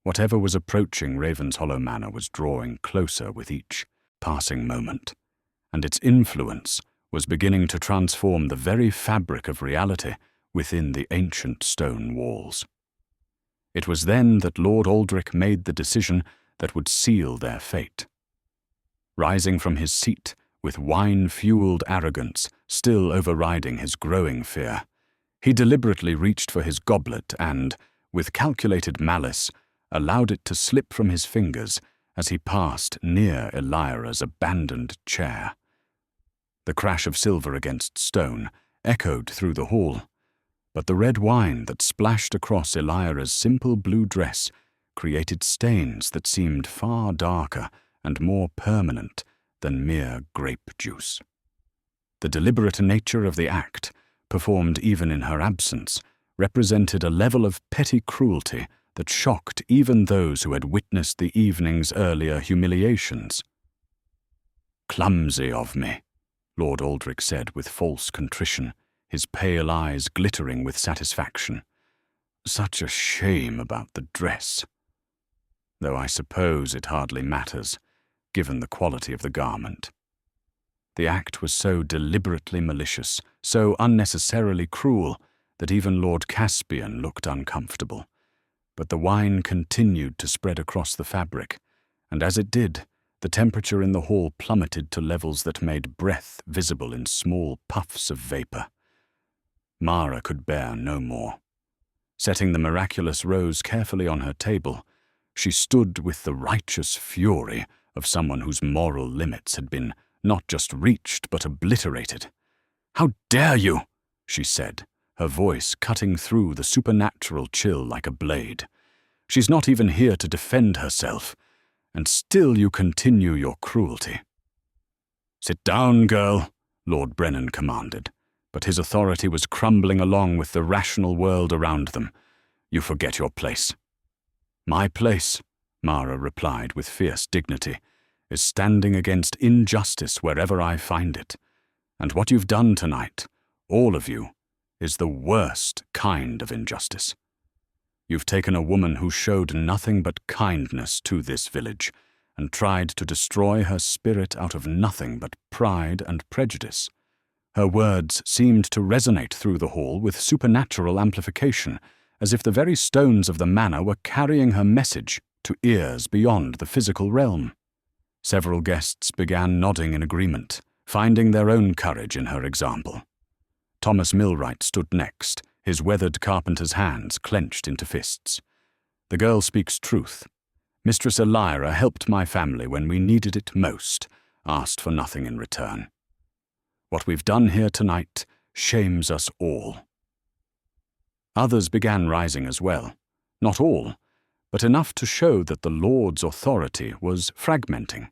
Whatever was approaching Ravenshollow Manor was drawing closer with each passing moment, and its influence was beginning to transform the very fabric of reality within the ancient stone walls. It was then that Lord Aldrich made the decision that would seal their fate. Rising from his seat, with wine-fueled arrogance still overriding his growing fear, he deliberately reached for his goblet and, with calculated malice, allowed it to slip from his fingers as he passed near Elira's abandoned chair. The crash of silver against stone echoed through the hall, but the red wine that splashed across Elira's simple blue dress created stains that seemed far darker and more permanent than mere grape juice. The deliberate nature of the act, performed even in her absence, represented a level of petty cruelty that shocked even those who had witnessed the evening's earlier humiliations. "Clumsy of me," Lord Aldrich said with false contrition, his pale eyes glittering with satisfaction. "Such a shame about the dress. Though I suppose it hardly matters, given the quality of the garment." The act was so deliberately malicious, so unnecessarily cruel, that even Lord Caspian looked uncomfortable. But the wine continued to spread across the fabric, and as it did, the temperature in the hall plummeted to levels that made breath visible in small puffs of vapor. Mara could bear no more. Setting the miraculous rose carefully on her table, she stood with the righteous fury of someone whose moral limits had been not just reached but obliterated. "How dare you?" she said, her voice cutting through the supernatural chill like a blade. "She's not even here to defend herself, and still you continue your cruelty." "Sit down, girl," Lord Brennan commanded, but his authority was crumbling along with the rational world around them. "You forget your place." "My place," Mara replied with fierce dignity, "is standing against injustice wherever I find it. And what you've done tonight, all of you, is the worst kind of injustice. You've taken a woman who showed nothing but kindness to this village and tried to destroy her spirit out of nothing but pride and prejudice." Her words seemed to resonate through the hall with supernatural amplification, as if the very stones of the manor were carrying her message to ears beyond the physical realm. Several guests began nodding in agreement, finding their own courage in her example. Thomas Milwright stood next, his weathered carpenter's hands clenched into fists. "The girl speaks truth. Mistress Elira helped my family when we needed it most, asked for nothing in return. What we've done here tonight shames us all." Others began rising as well, not all, but enough to show that the Lord's authority was fragmenting.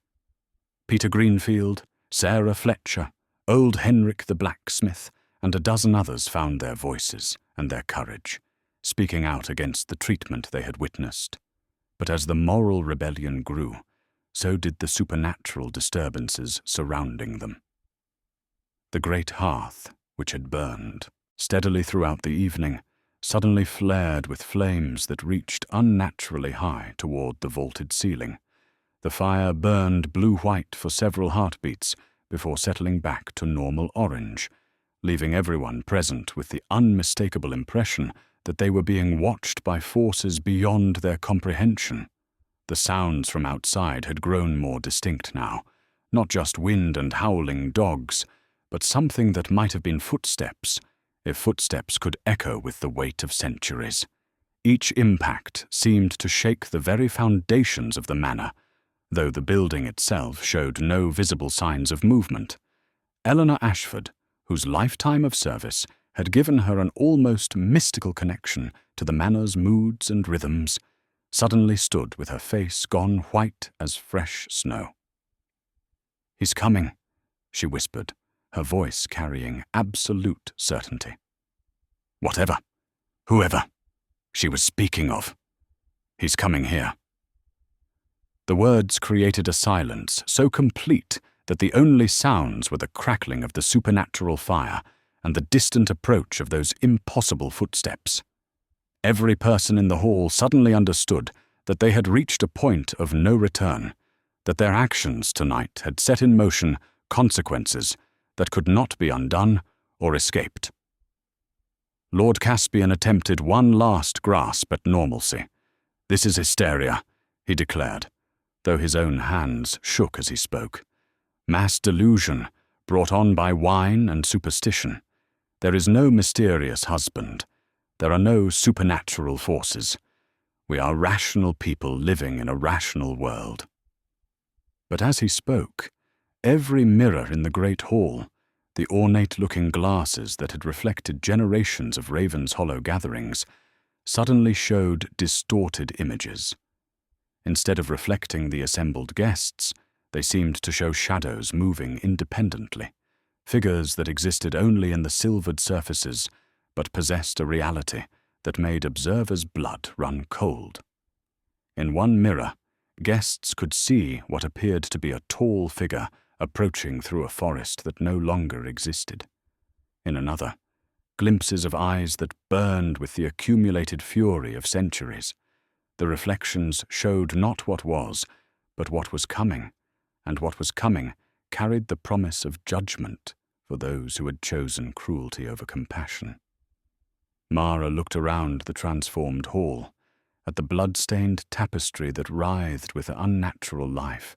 Peter Greenfield, Sarah Fletcher, Old Henrik the blacksmith and a dozen others found their voices and their courage, speaking out against the treatment they had witnessed. But as the moral rebellion grew, so did the supernatural disturbances surrounding them. The great hearth, which had burned steadily throughout the evening, suddenly flared with flames that reached unnaturally high toward the vaulted ceiling. The fire burned blue-white for several heartbeats before settling back to normal orange, leaving everyone present with the unmistakable impression that they were being watched by forces beyond their comprehension. The sounds from outside had grown more distinct now, not just wind and howling dogs, but something that might have been footsteps, if footsteps could echo with the weight of centuries. Each impact seemed to shake the very foundations of the manor, though the building itself showed no visible signs of movement. Eleanor Ashford, whose lifetime of service had given her an almost mystical connection to the manor's moods and rhythms, suddenly stood with her face gone white as fresh snow. "He's coming," she whispered, her voice carrying absolute certainty. "Whatever, whoever she was speaking of, he's coming here." The words created a silence so complete that the only sounds were the crackling of the supernatural fire and the distant approach of those impossible footsteps. Every person in the hall suddenly understood that they had reached a point of no return, that their actions tonight had set in motion consequences that could not be undone or escaped. Lord Caspian attempted one last grasp at normalcy. "This is hysteria," he declared, though his own hands shook as he spoke. "Mass delusion, brought on by wine and superstition. There is no mysterious husband. There are no supernatural forces. We are rational people living in a rational world." But as he spoke, every mirror in the great hall, the ornate-looking glasses that had reflected generations of Ravenshollow gatherings, suddenly showed distorted images. Instead of reflecting the assembled guests, they seemed to show shadows moving independently, figures that existed only in the silvered surfaces but possessed a reality that made observers' blood run cold. In one mirror, guests could see what appeared to be a tall figure approaching through a forest that no longer existed. In another, glimpses of eyes that burned with the accumulated fury of centuries. The reflections showed not what was, but what was coming, and what was coming carried the promise of judgment for those who had chosen cruelty over compassion. Mara looked around the transformed hall, at the blood-stained tapestry that writhed with unnatural life,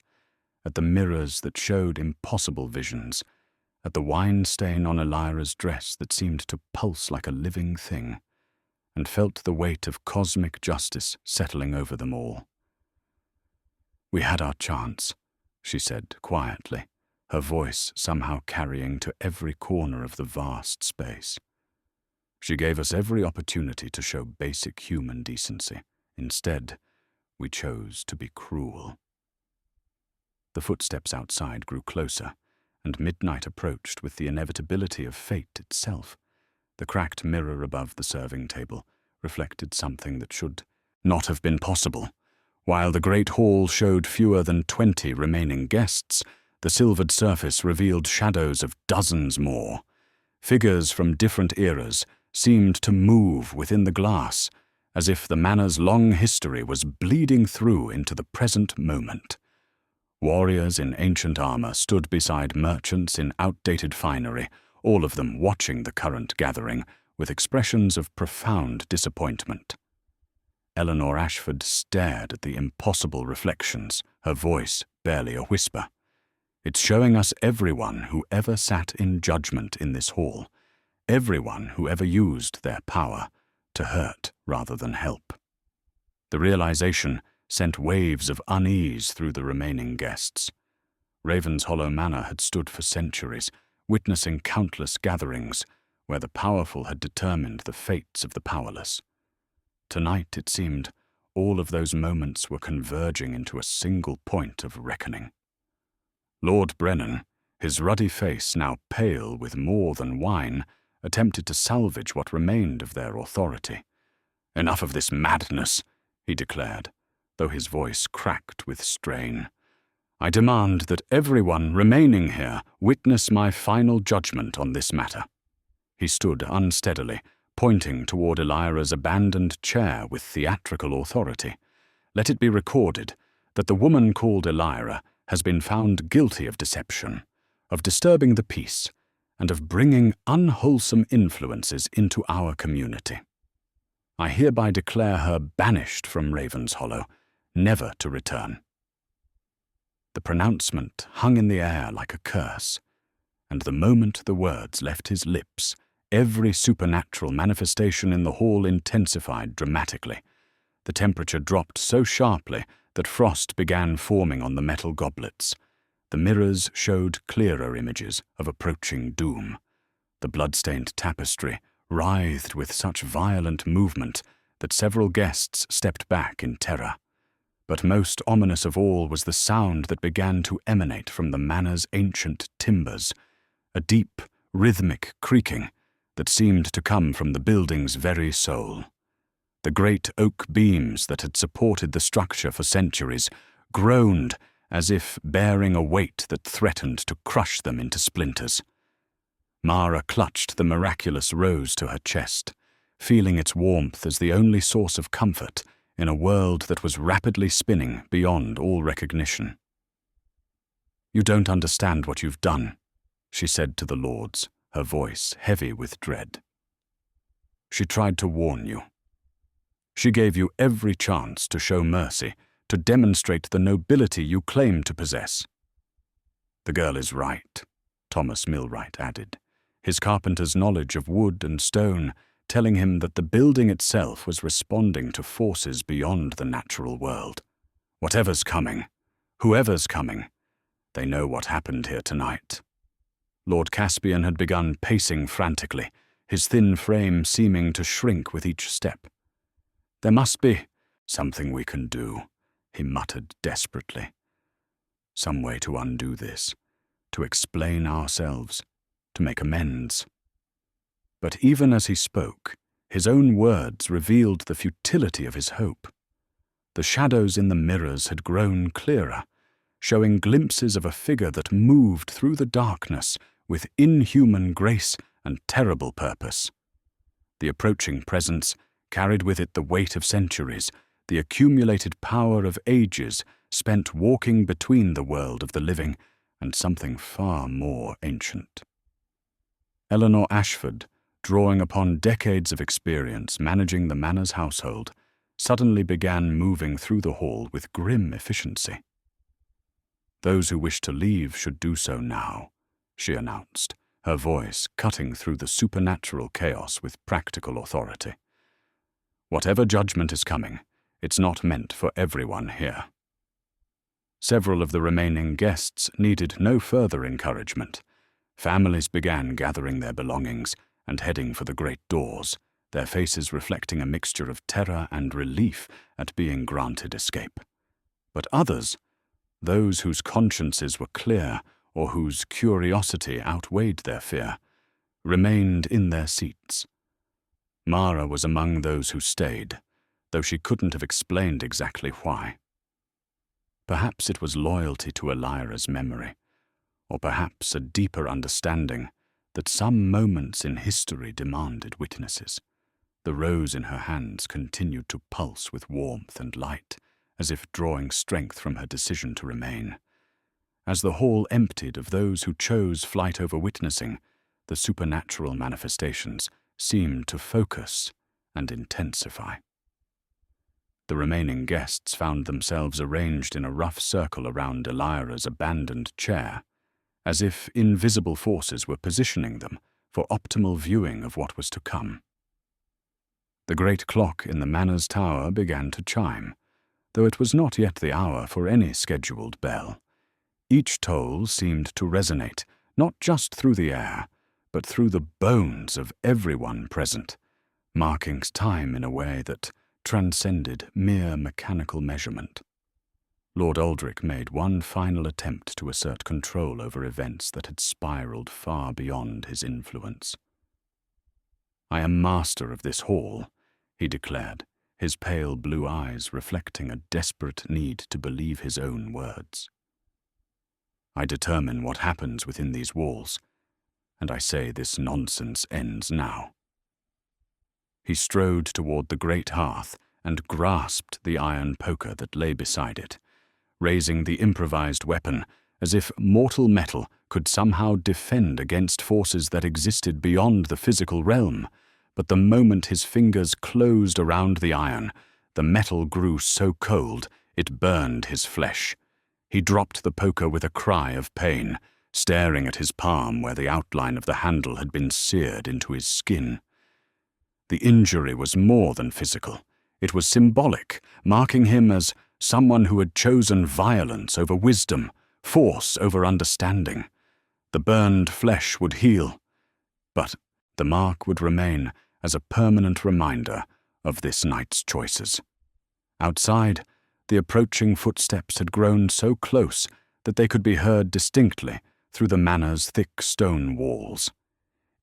at the mirrors that showed impossible visions, at the wine stain on Elira's dress that seemed to pulse like a living thing, and felt the weight of cosmic justice settling over them all. "We had our chance," she said quietly, her voice somehow carrying to every corner of the vast space. "She gave us every opportunity to show basic human decency. Instead, we chose to be cruel." The footsteps outside grew closer, and midnight approached with the inevitability of fate itself. The cracked mirror above the serving table reflected something that should not have been possible. While the great hall showed fewer than 20 remaining guests, the silvered surface revealed shadows of dozens more. Figures from different eras seemed to move within the glass, as if the manor's long history was bleeding through into the present moment. Warriors in ancient armor stood beside merchants in outdated finery, all of them watching the current gathering with expressions of profound disappointment. Eleanor Ashford stared at the impossible reflections, her voice barely a whisper. "It's showing us everyone who ever sat in judgment in this hall, everyone who ever used their power to hurt rather than help." The realization sent waves of unease through the remaining guests. Ravenshollow Manor had stood for centuries, witnessing countless gatherings where the powerful had determined the fates of the powerless. Tonight, it seemed, all of those moments were converging into a single point of reckoning. Lord Brennan, His ruddy face, now pale with more than wine, attempted to salvage what remained of their authority. "Enough of this madness," he declared, though his voice cracked with strain. "I demand that everyone remaining here witness my final judgment on this matter." He stood unsteadily, pointing toward Elira's abandoned chair with theatrical authority. "Let it be recorded that the woman called Elira has been found guilty of deception, of disturbing the peace, and of bringing unwholesome influences into our community. I hereby declare her banished from Ravenshollow, never to return." The pronouncement hung in the air like a curse, and the moment the words left his lips, every supernatural manifestation in the hall intensified dramatically. The temperature dropped so sharply that frost began forming on the metal goblets. The mirrors showed clearer images of approaching doom. The blood-stained tapestry writhed with such violent movement that several guests stepped back in terror. But most ominous of all was the sound that began to emanate from the manor's ancient timbers, a deep, rhythmic creaking that seemed to come from the building's very soul. The great oak beams that had supported the structure for centuries groaned as if bearing a weight that threatened to crush them into splinters. Mara clutched the miraculous rose to her chest, feeling its warmth as the only source of comfort in a world that was rapidly spinning beyond all recognition. "You don't understand what you've done," she said to the lords, her voice heavy with dread. "She tried to warn you. She gave you every chance to show mercy, to demonstrate the nobility you claim to possess." "The girl is right," Thomas Milwright added, his carpenter's knowledge of wood and stone telling him that the building itself was responding to forces beyond the natural world. "Whatever's coming, whoever's coming, they know what happened here tonight." Lord Caspian had begun pacing frantically, his thin frame seeming to shrink with each step. "There must be something we can do," he muttered desperately. "Some way to undo this, to explain ourselves, to make amends." But even as he spoke, his own words revealed the futility of his hope. The shadows in the mirrors had grown clearer, showing glimpses of a figure that moved through the darkness with inhuman grace and terrible purpose. The approaching presence carried with it the weight of centuries, the accumulated power of ages spent walking between the world of the living and something far more ancient. Eleanor Ashford, drawing upon decades of experience managing the manor's household, suddenly began moving through the hall with grim efficiency. "Those who wish to leave should do so now," she announced, her voice cutting through the supernatural chaos with practical authority. "Whatever judgment is coming, it's not meant for everyone here." Several of the remaining guests needed no further encouragement. Families began gathering their belongings and heading for the great doors, their faces reflecting a mixture of terror and relief at being granted escape. But others, those whose consciences were clear or whose curiosity outweighed their fear, remained in their seats. Mara was among those who stayed, though she couldn't have explained exactly why. Perhaps it was loyalty to Elira's memory, or perhaps a deeper understanding that some moments in history demanded witnesses. The rose in her hands continued to pulse with warmth and light, as if drawing strength from her decision to remain. As the hall emptied of those who chose flight over witnessing, the supernatural manifestations seemed to focus and intensify. The remaining guests found themselves arranged in a rough circle around Elira's abandoned chair, as if invisible forces were positioning them for optimal viewing of what was to come. The great clock in the manor's tower began to chime, though it was not yet the hour for any scheduled bell. Each toll seemed to resonate, not just through the air, but through the bones of everyone present, marking time in a way that transcended mere mechanical measurement. Lord Aldrich made one final attempt to assert control over events that had spiraled far beyond his influence. "I am master of this hall," he declared, his pale blue eyes reflecting a desperate need to believe his own words. "I determine what happens within these walls, and I say this nonsense ends now." He strode toward the great hearth and grasped the iron poker that lay beside it, raising the improvised weapon as if mortal metal could somehow defend against forces that existed beyond the physical realm. But the moment his fingers closed around the iron, the metal grew so cold it burned his flesh. He dropped the poker with a cry of pain, staring at his palm where the outline of the handle had been seared into his skin. The injury was more than physical. It was symbolic, marking him as someone who had chosen violence over wisdom, force over understanding. The burned flesh would heal, but the mark would remain as a permanent reminder of this night's choices. Outside, the approaching footsteps had grown so close that they could be heard distinctly through the manor's thick stone walls.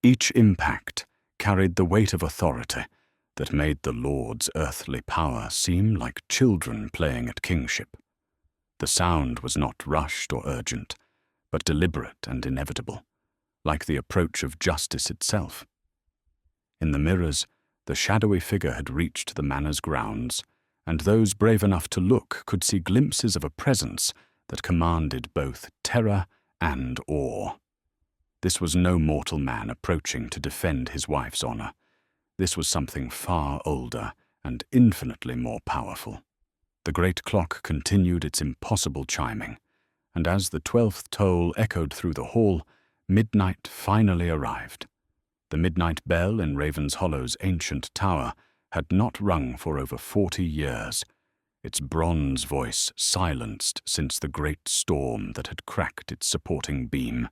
Each impact carried the weight of authority that made the Lord's earthly power seem like children playing at kingship. The sound was not rushed or urgent, but deliberate and inevitable, like the approach of justice itself. In the mirrors, the shadowy figure had reached the manor's grounds, and those brave enough to look could see glimpses of a presence that commanded both terror and awe. This was no mortal man approaching to defend his wife's honor. This was something far older and infinitely more powerful. The great clock continued its impossible chiming, and as the 12th toll echoed through the hall, midnight finally arrived. The midnight bell in Ravenshollow's ancient tower had not rung for over 40 years, its bronze voice silenced since the great storm that had cracked its supporting beam.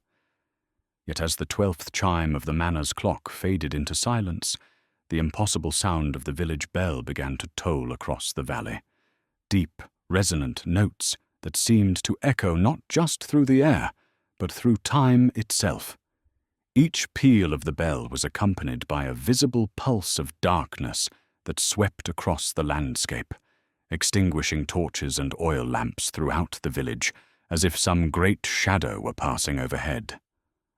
Yet as the 12th chime of the manor's clock faded into silence, the impossible sound of the village bell began to toll across the valley. Deep, resonant notes that seemed to echo not just through the air, but through time itself. Each peal of the bell was accompanied by a visible pulse of darkness that swept across the landscape, extinguishing torches and oil lamps throughout the village, as if some great shadow were passing overhead.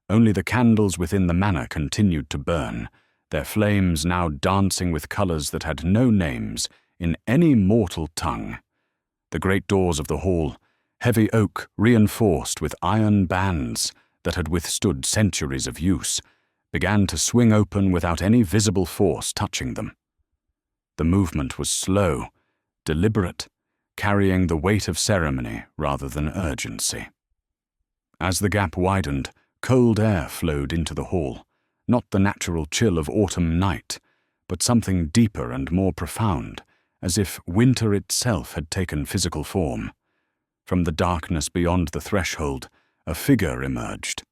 Only the candles within the manor continued to burn, their flames now dancing with colors that had no names in any mortal tongue. The great doors of the hall, heavy oak reinforced with iron bands that had withstood centuries of use, began to swing open without any visible force touching them. The movement was slow, deliberate, carrying the weight of ceremony rather than urgency. As the gap widened, cold air flowed into the hall, not the natural chill of autumn night, but something deeper and more profound, as if winter itself had taken physical form. From the darkness beyond the threshold, a figure emerged.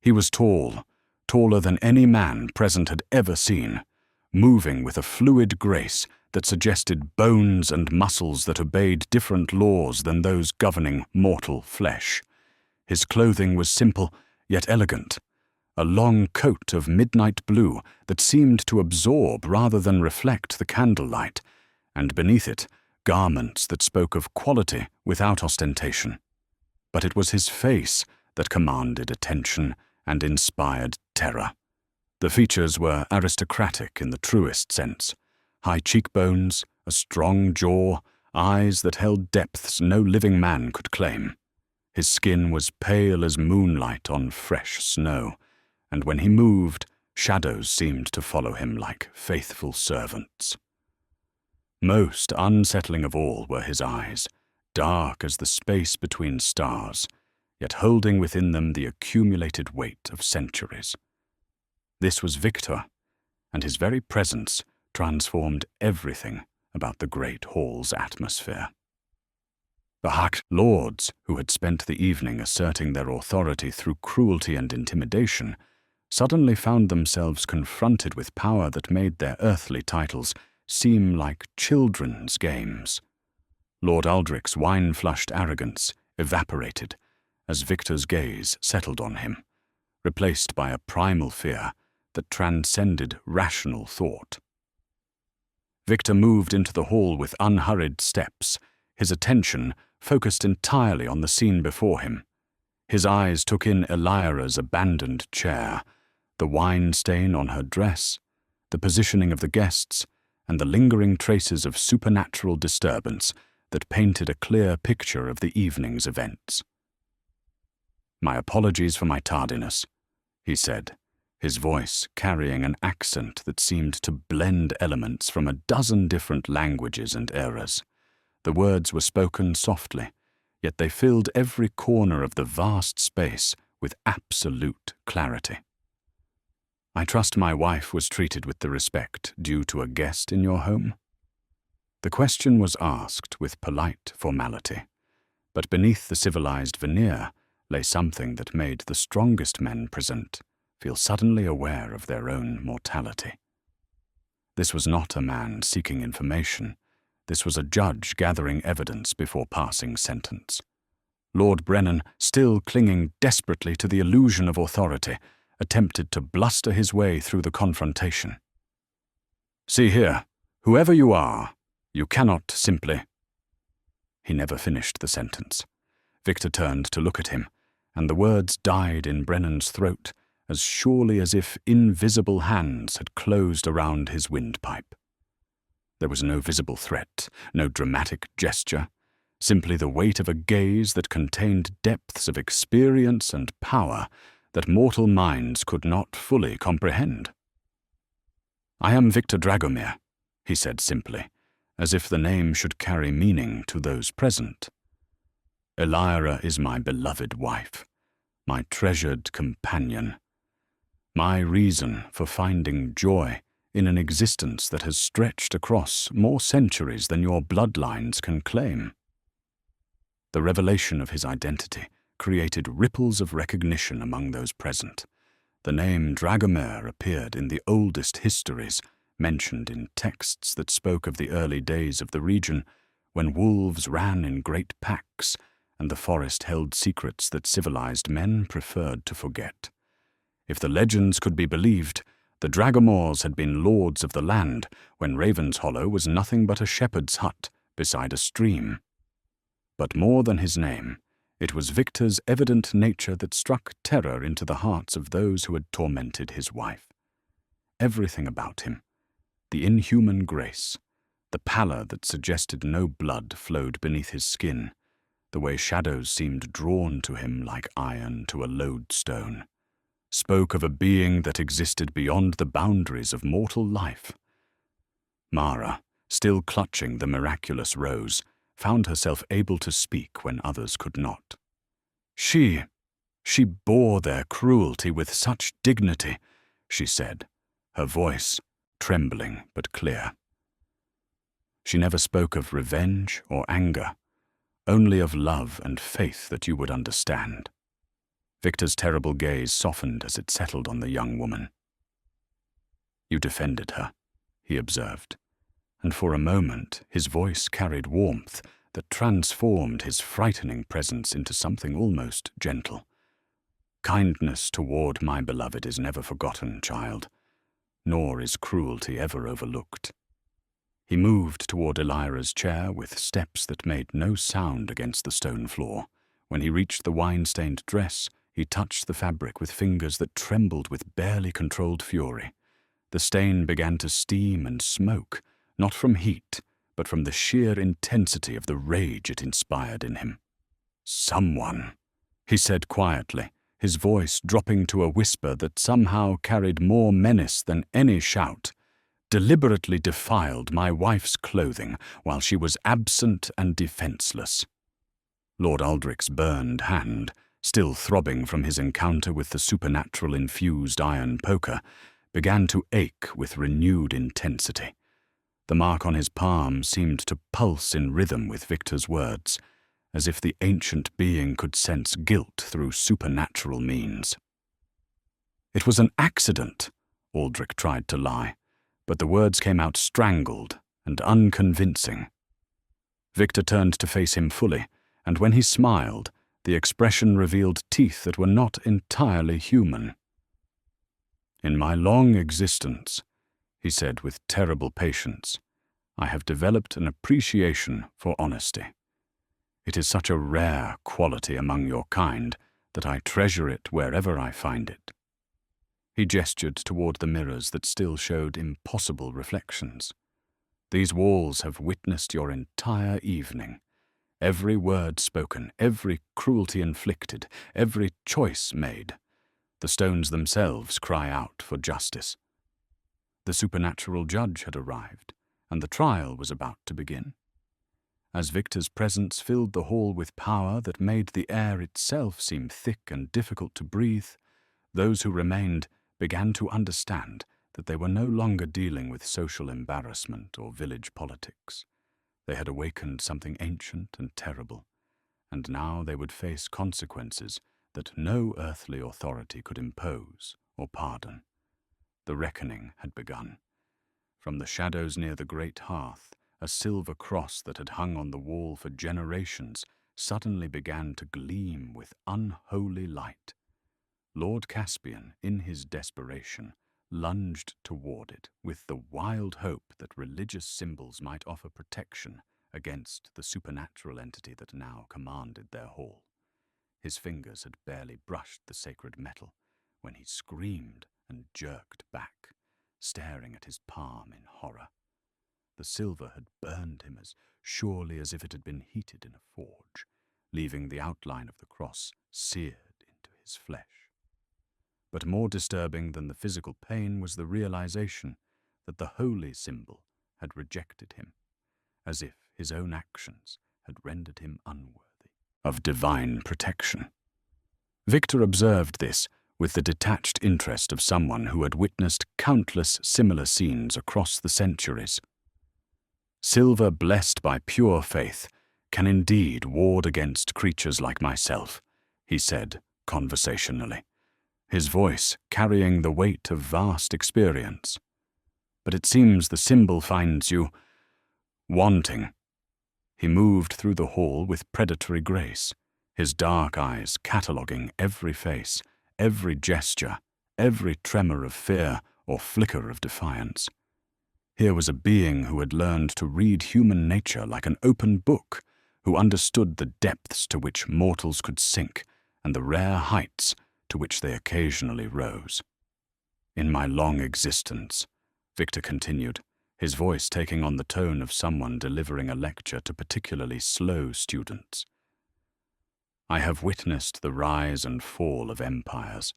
He was tall, taller than any man present had ever seen, moving with a fluid grace that suggested bones and muscles that obeyed different laws than those governing mortal flesh. His clothing was simple, yet elegant, a long coat of midnight blue that seemed to absorb rather than reflect the candlelight, and beneath it, garments that spoke of quality without ostentation. But it was his face that commanded attention and inspired terror. The features were aristocratic in the truest sense. High cheekbones, a strong jaw, eyes that held depths no living man could claim. His skin was pale as moonlight on fresh snow, and when he moved, shadows seemed to follow him like faithful servants. Most unsettling of all were his eyes, dark as the space between stars, yet holding within them the accumulated weight of centuries. This was Victor, and his very presence transformed everything about the great hall's atmosphere. The hacked lords, who had spent the evening asserting their authority through cruelty and intimidation, suddenly found themselves confronted with power that made their earthly titles seem like children's games. Lord Aldrich's wine-flushed arrogance evaporated as Victor's gaze settled on him, replaced by a primal fear that transcended rational thought. Victor moved into the hall with unhurried steps, his attention focused entirely on the scene before him. His eyes took in Elira's abandoned chair, the wine stain on her dress, the positioning of the guests, and the lingering traces of supernatural disturbance that painted a clear picture of the evening's events. "My apologies for my tardiness," he said, his voice carrying an accent that seemed to blend elements from a dozen different languages and eras. The words were spoken softly, yet they filled every corner of the vast space with absolute clarity. "I trust my wife was treated with the respect due to a guest in your home?" The question was asked with polite formality, but beneath the civilized veneer lay something that made the strongest men present feel suddenly aware of their own mortality. This was not a man seeking information. This was a judge gathering evidence before passing sentence. Lord Brennan, still clinging desperately to the illusion of authority, attempted to bluster his way through the confrontation. "See here, whoever you are, you cannot simply—" He never finished the sentence. Victor turned to look at him, and the words died in Brennan's throat as surely as if invisible hands had closed around his windpipe. There was no visible threat, no dramatic gesture, simply the weight of a gaze that contained depths of experience and power that mortal minds could not fully comprehend. "I am Victor Dragomir," he said simply, as if the name should carry meaning to those present. "Elira is my beloved wife, my treasured companion, my reason for finding joy in an existence that has stretched across more centuries than your bloodlines can claim." The revelation of his identity created ripples of recognition among those present. The name Dragomir appeared in the oldest histories, mentioned in texts that spoke of the early days of the region, when wolves ran in great packs and the forest held secrets that civilized men preferred to forget. If the legends could be believed, the Dragomors had been lords of the land when Ravenshollow was nothing but a shepherd's hut beside a stream. But more than his name, it was Victor's evident nature that struck terror into the hearts of those who had tormented his wife. Everything about him, the inhuman grace, the pallor that suggested no blood flowed beneath his skin, the way shadows seemed drawn to him like iron to a lodestone, spoke of a being that existed beyond the boundaries of mortal life. Mara, still clutching the miraculous rose, found herself able to speak when others could not. She bore their cruelty with such dignity, she said, her voice trembling but clear. She never spoke of revenge or anger, only of love and faith that you would understand. Victor's terrible gaze softened as it settled on the young woman. "You defended her," he observed, and for a moment his voice carried warmth that transformed his frightening presence into something almost gentle. "Kindness toward my beloved is never forgotten, child, nor is cruelty ever overlooked." He moved toward Elira's chair with steps that made no sound against the stone floor. When he reached the wine-stained dress, he touched the fabric with fingers that trembled with barely controlled fury. The stain began to steam and smoke, not from heat, but from the sheer intensity of the rage it inspired in him. "Someone," he said quietly, his voice dropping to a whisper that somehow carried more menace than any shout, "deliberately defiled my wife's clothing while she was absent and defenseless." Lord Aldrich's burned hand, still throbbing from his encounter with the supernatural-infused iron poker, began to ache with renewed intensity. The mark on his palm seemed to pulse in rhythm with Victor's words, as if the ancient being could sense guilt through supernatural means. "It was an accident," Aldrich tried to lie, but the words came out strangled and unconvincing. Victor turned to face him fully, and when he smiled, the expression revealed teeth that were not entirely human. "In my long existence," he said with terrible patience, "I have developed an appreciation for honesty. It is such a rare quality among your kind that I treasure it wherever I find it." He gestured toward the mirrors that still showed impossible reflections. "These walls have witnessed your entire evening. Every word spoken, every cruelty inflicted, every choice made. The stones themselves cry out for justice." The supernatural judge had arrived, and the trial was about to begin. As Victor's presence filled the hall with power that made the air itself seem thick and difficult to breathe, those who remained began to understand that they were no longer dealing with social embarrassment or village politics. They had awakened something ancient and terrible, and now they would face consequences that no earthly authority could impose or pardon. The reckoning had begun. From the shadows near the great hearth, a silver cross that had hung on the wall for generations suddenly began to gleam with unholy light. Lord Caspian, in his desperation, lunged toward it with the wild hope that religious symbols might offer protection against the supernatural entity that now commanded their hall. His fingers had barely brushed the sacred metal when he screamed and jerked back, staring at his palm in horror. The silver had burned him as surely as if it had been heated in a forge, leaving the outline of the cross seared into his flesh. But more disturbing than the physical pain was the realization that the holy symbol had rejected him, as if his own actions had rendered him unworthy of divine protection. Victor observed this with the detached interest of someone who had witnessed countless similar scenes across the centuries. Silver blessed by pure faith can indeed ward against creatures like myself, he said conversationally, his voice carrying the weight of vast experience. But it seems the symbol finds you wanting. He moved through the hall with predatory grace, his dark eyes cataloguing every face, every gesture, every tremor of fear or flicker of defiance. Here was a being who had learned to read human nature like an open book, who understood the depths to which mortals could sink and the rare heights to which they occasionally rose. "In my long existence," Victor continued, his voice taking on the tone of someone delivering a lecture to particularly slow students, "I have witnessed the rise and fall of empires.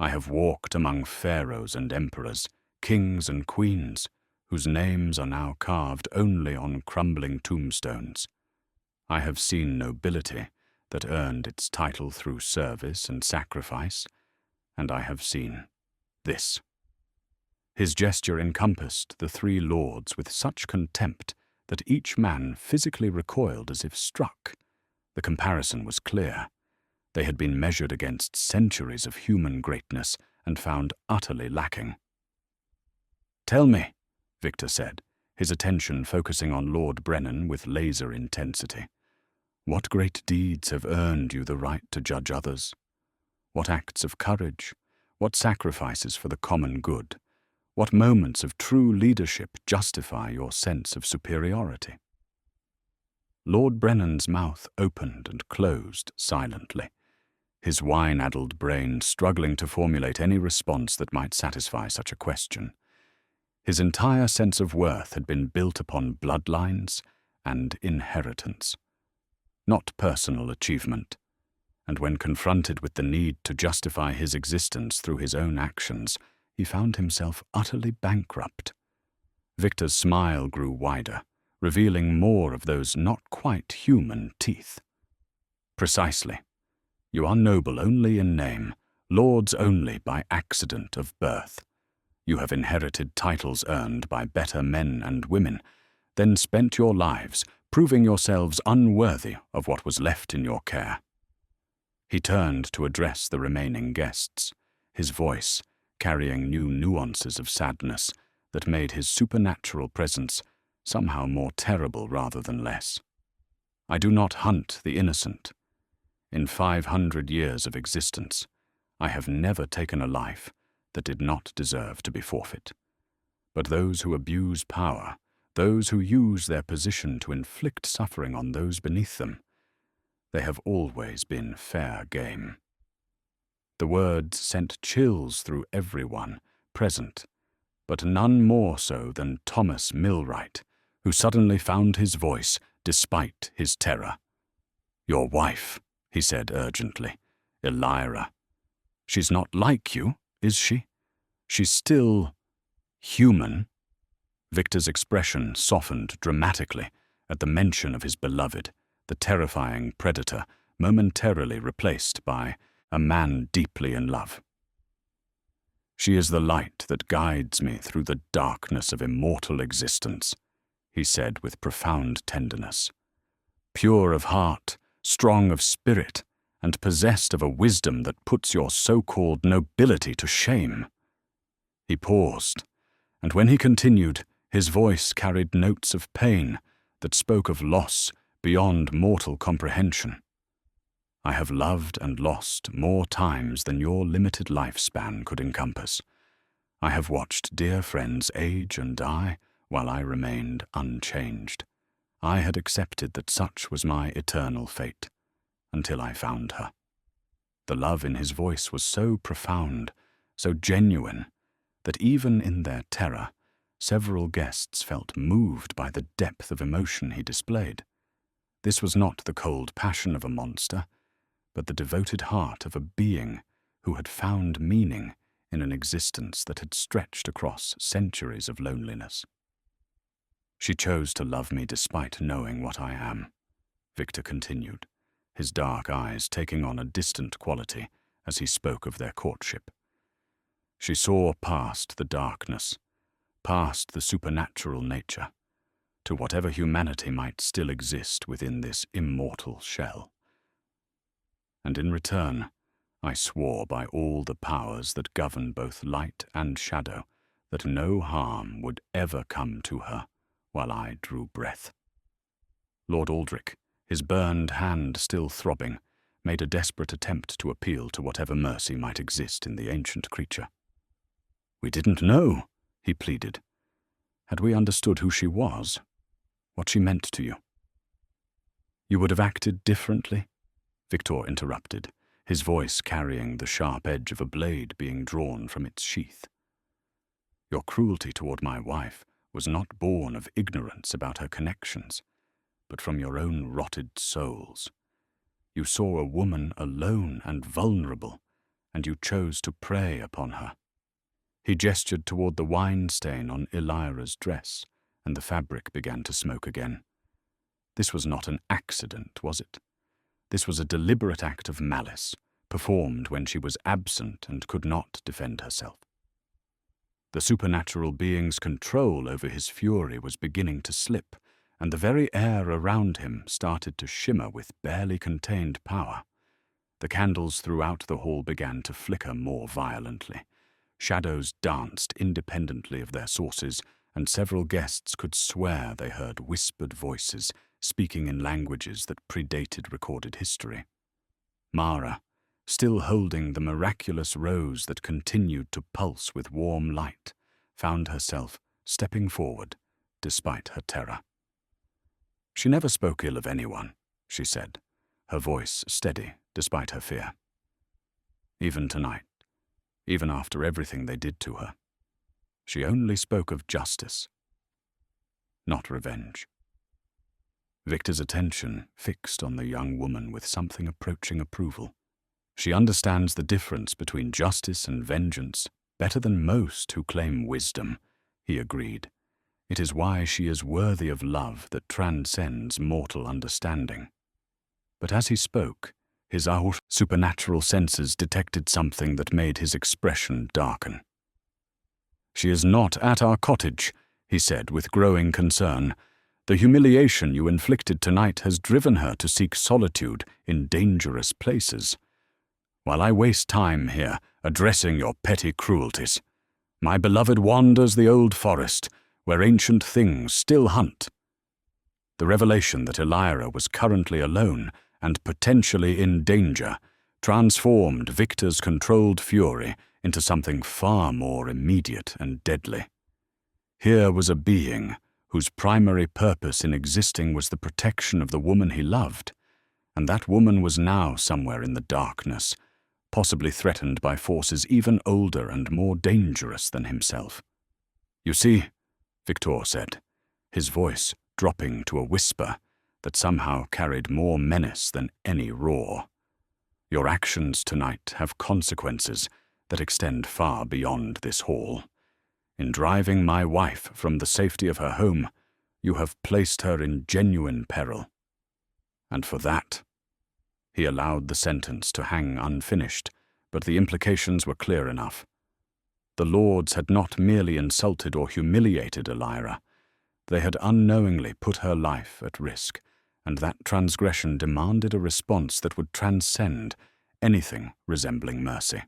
I have walked among pharaohs and emperors, kings and queens, whose names are now carved only on crumbling tombstones. I have seen nobility that earned its title through service and sacrifice, and I have seen this." His gesture encompassed the three lords with such contempt that each man physically recoiled as if struck. The comparison was clear. They had been measured against centuries of human greatness and found utterly lacking. "Tell me," Victor said, his attention focusing on Lord Brennan with laser intensity, "what great deeds have earned you the right to judge others? What acts of courage? What sacrifices for the common good? What moments of true leadership justify your sense of superiority?" Lord Brennan's mouth opened and closed silently, his wine-addled brain struggling to formulate any response that might satisfy such a question. His entire sense of worth had been built upon bloodlines and inheritance, not personal achievement, and when confronted with the need to justify his existence through his own actions, he found himself utterly bankrupt. Victor's smile grew wider, revealing more of those not quite human teeth. "Precisely. You are noble only in name, lords only by accident of birth. You have inherited titles earned by better men and women, then spent your lives proving yourselves unworthy of what was left in your care." He turned to address the remaining guests, his voice carrying new nuances of sadness that made his supernatural presence somehow more terrible rather than less. I do not hunt the innocent. In 500 years of existence, I have never taken a life that did not deserve to be forfeit. But those who abuse power, those who use their position to inflict suffering on those beneath them, they have always been fair game. The words sent chills through everyone present, but none more so than Thomas Milwright, who suddenly found his voice despite his terror. "Your wife," he said urgently, "Elira. She's not like you, is she? She's still human?" Victor's expression softened dramatically at the mention of his beloved, the terrifying predator, momentarily replaced by a man deeply in love. "She is the light that guides me through the darkness of immortal existence," he said with profound tenderness. "Pure of heart, strong of spirit, and possessed of a wisdom that puts your so-called nobility to shame." He paused, and when he continued, his voice carried notes of pain that spoke of loss beyond mortal comprehension. "I have loved and lost more times than your limited lifespan could encompass. I have watched dear friends age and die while I remained unchanged. I had accepted that such was my eternal fate, until I found her." The love in his voice was so profound, so genuine, that even in their terror, several guests felt moved by the depth of emotion he displayed. This was not the cold passion of a monster, but the devoted heart of a being who had found meaning in an existence that had stretched across centuries of loneliness. "She chose to love me despite knowing what I am," Victor continued, his dark eyes taking on a distant quality as he spoke of their courtship. "She saw past the darkness, past the supernatural nature, to whatever humanity might still exist within this immortal shell. And in return, I swore by all the powers that govern both light and shadow that no harm would ever come to her while I drew breath." Lord Aldrich, his burned hand still throbbing, made a desperate attempt to appeal to whatever mercy might exist in the ancient creature. "We didn't know," he pleaded. "Had we understood who she was, what she meant to you—" "You would have acted differently?" Victor interrupted, his voice carrying the sharp edge of a blade being drawn from its sheath. "Your cruelty toward my wife was not born of ignorance about her connections, but from your own rotted souls. You saw a woman alone and vulnerable, and you chose to prey upon her." He gestured toward the wine stain on Elira's dress, and the fabric began to smoke again. "This was not an accident, was it? This was a deliberate act of malice, performed when she was absent and could not defend herself." The supernatural being's control over his fury was beginning to slip, and the very air around him started to shimmer with barely contained power. The candles throughout the hall began to flicker more violently. Shadows danced independently of their sources, and several guests could swear they heard whispered voices speaking in languages that predated recorded history. Mara, still holding the miraculous rose that continued to pulse with warm light, found herself stepping forward despite her terror. "She never spoke ill of anyone," she said, her voice steady despite her fear. "Even tonight, even after everything they did to her, she only spoke of justice, not revenge." Victor's attention fixed on the young woman with something approaching approval. "She understands the difference between justice and vengeance better than most who claim wisdom," he agreed. "It is why she is worthy of love that transcends mortal understanding." But as he spoke, his supernatural senses detected something that made his expression darken. "She is not at our cottage," he said with growing concern. "The humiliation you inflicted tonight has driven her to seek solitude in dangerous places. While I waste time here addressing your petty cruelties, my beloved wanders the old forest, where ancient things still hunt. The revelation that Elira was currently alone and potentially in danger transformed Victor's controlled fury into something far more immediate and deadly. Here was a being whose primary purpose in existing was the protection of the woman he loved, and that woman was now somewhere in the darkness, possibly threatened by forces even older and more dangerous than himself. "You see," Victor said, his voice dropping to a whisper that somehow carried more menace than any roar. "Your actions tonight have consequences that extend far beyond this hall. In driving my wife from the safety of her home, you have placed her in genuine peril. And for that—" He allowed the sentence to hang unfinished, but the implications were clear enough. The lords had not merely insulted or humiliated Elira, they had unknowingly put her life at risk, and that transgression demanded a response that would transcend anything resembling mercy.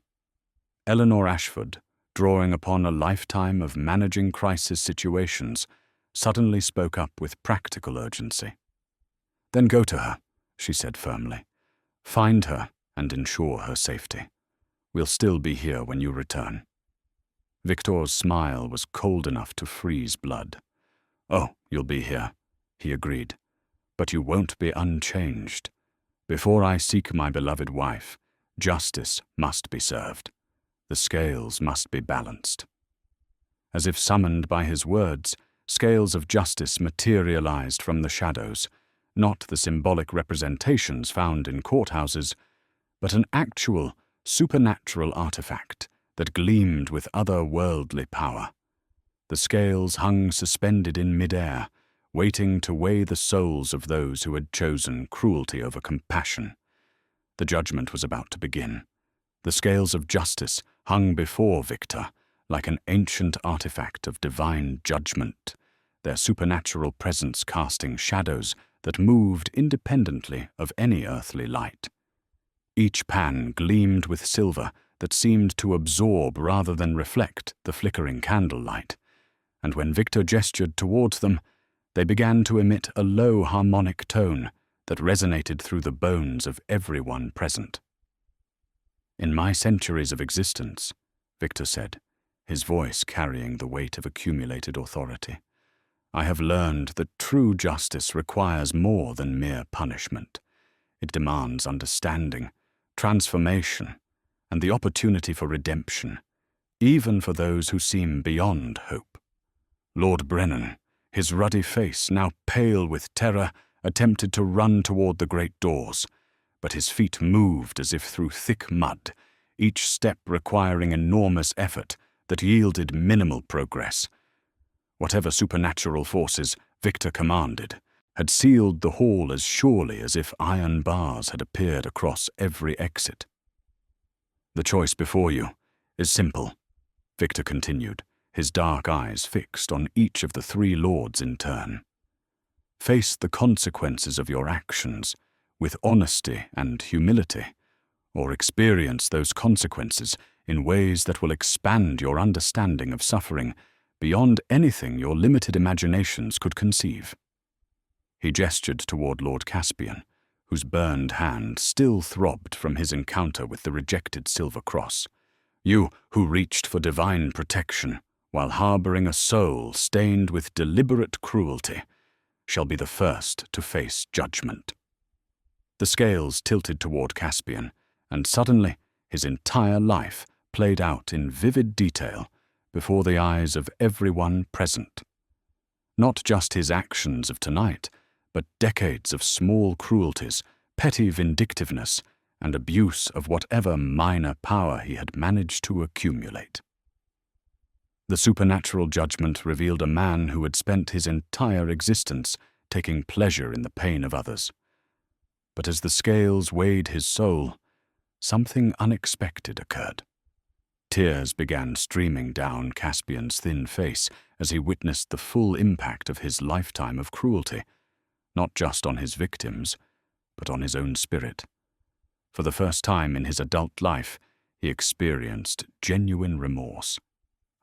Eleanor Ashford, drawing upon a lifetime of managing crisis situations, suddenly spoke up with practical urgency. "Then go to her," she said firmly. "Find her and ensure her safety. We'll still be here when you return." Victor's smile was cold enough to freeze blood. "Oh, you'll be here," he agreed. "But you won't be unchanged. Before I seek my beloved wife, justice must be served. The scales must be balanced." As if summoned by his words, scales of justice materialized from the shadows, not the symbolic representations found in courthouses, but an actual, supernatural artifact that gleamed with otherworldly power. The scales hung suspended in midair, waiting to weigh the souls of those who had chosen cruelty over compassion. The judgment was about to begin. The scales of justice hung before Victor, like an ancient artifact of divine judgment, their supernatural presence casting shadows that moved independently of any earthly light. Each pan gleamed with silver that seemed to absorb rather than reflect the flickering candlelight, and when Victor gestured towards them, they began to emit a low harmonic tone that resonated through the bones of everyone present. "In my centuries of existence," Victor said, his voice carrying the weight of accumulated authority, "I have learned that true justice requires more than mere punishment. It demands understanding, transformation, and the opportunity for redemption, even for those who seem beyond hope." Lord Brennan, his ruddy face now pale with terror, attempted to run toward the great doors, but his feet moved as if through thick mud, each step requiring enormous effort that yielded minimal progress. Whatever supernatural forces Victor commanded had sealed the hall as surely as if iron bars had appeared across every exit. "The choice before you is simple," Victor continued, his dark eyes fixed on each of the three lords in turn. "Face the consequences of your actions with honesty and humility, or experience those consequences in ways that will expand your understanding of suffering beyond anything your limited imaginations could conceive." He gestured toward Lord Caspian, whose burned hand still throbbed from his encounter with the rejected silver cross. "You who reached for divine protection while harboring a soul stained with deliberate cruelty shall be the first to face judgment." The scales tilted toward Caspian, and suddenly his entire life played out in vivid detail before the eyes of everyone present. Not just his actions of tonight, but decades of small cruelties, petty vindictiveness, and abuse of whatever minor power he had managed to accumulate. The supernatural judgment revealed a man who had spent his entire existence taking pleasure in the pain of others. But as the scales weighed his soul, something unexpected occurred. Tears began streaming down Caspian's thin face as he witnessed the full impact of his lifetime of cruelty, not just on his victims, but on his own spirit. For the first time in his adult life, he experienced genuine remorse.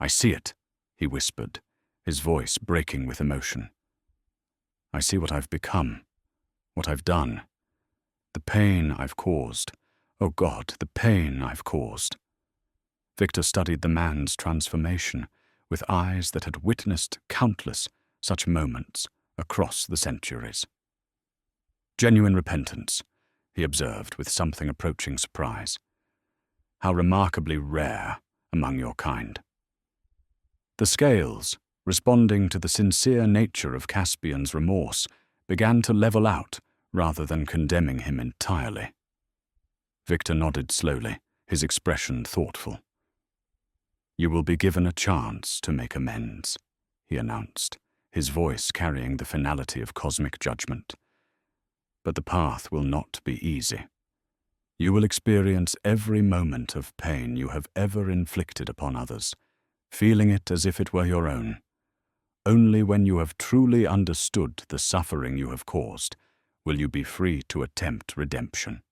"I see it," he whispered, his voice breaking with emotion. I see what I've become, what I've done, the pain I've caused. Oh God, the pain I've caused. Victor studied the man's transformation with eyes that had witnessed countless such moments across the centuries. Genuine repentance, he observed with something approaching surprise. How remarkably rare among your kind. The scales, responding to the sincere nature of Caspian's remorse, began to level out rather than condemning him entirely. Victor nodded slowly, his expression thoughtful. You will be given a chance to make amends, he announced, his voice carrying the finality of cosmic judgment. But the path will not be easy. You will experience every moment of pain you have ever inflicted upon others, feeling it as if it were your own. Only when you have truly understood the suffering you have caused will you be free to attempt redemption.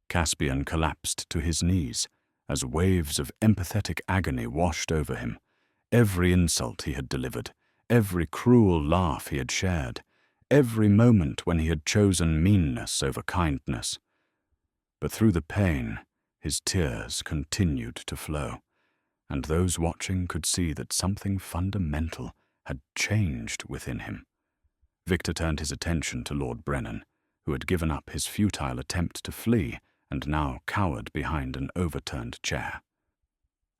Caspian collapsed to his knees as waves of empathetic agony washed over him. Every insult he had delivered, every cruel laugh he had shared, every moment when he had chosen meanness over kindness. But through the pain, his tears continued to flow, and those watching could see that something fundamental had changed within him. Victor turned his attention to Lord Brennan, who had given up his futile attempt to flee and now cowered behind an overturned chair.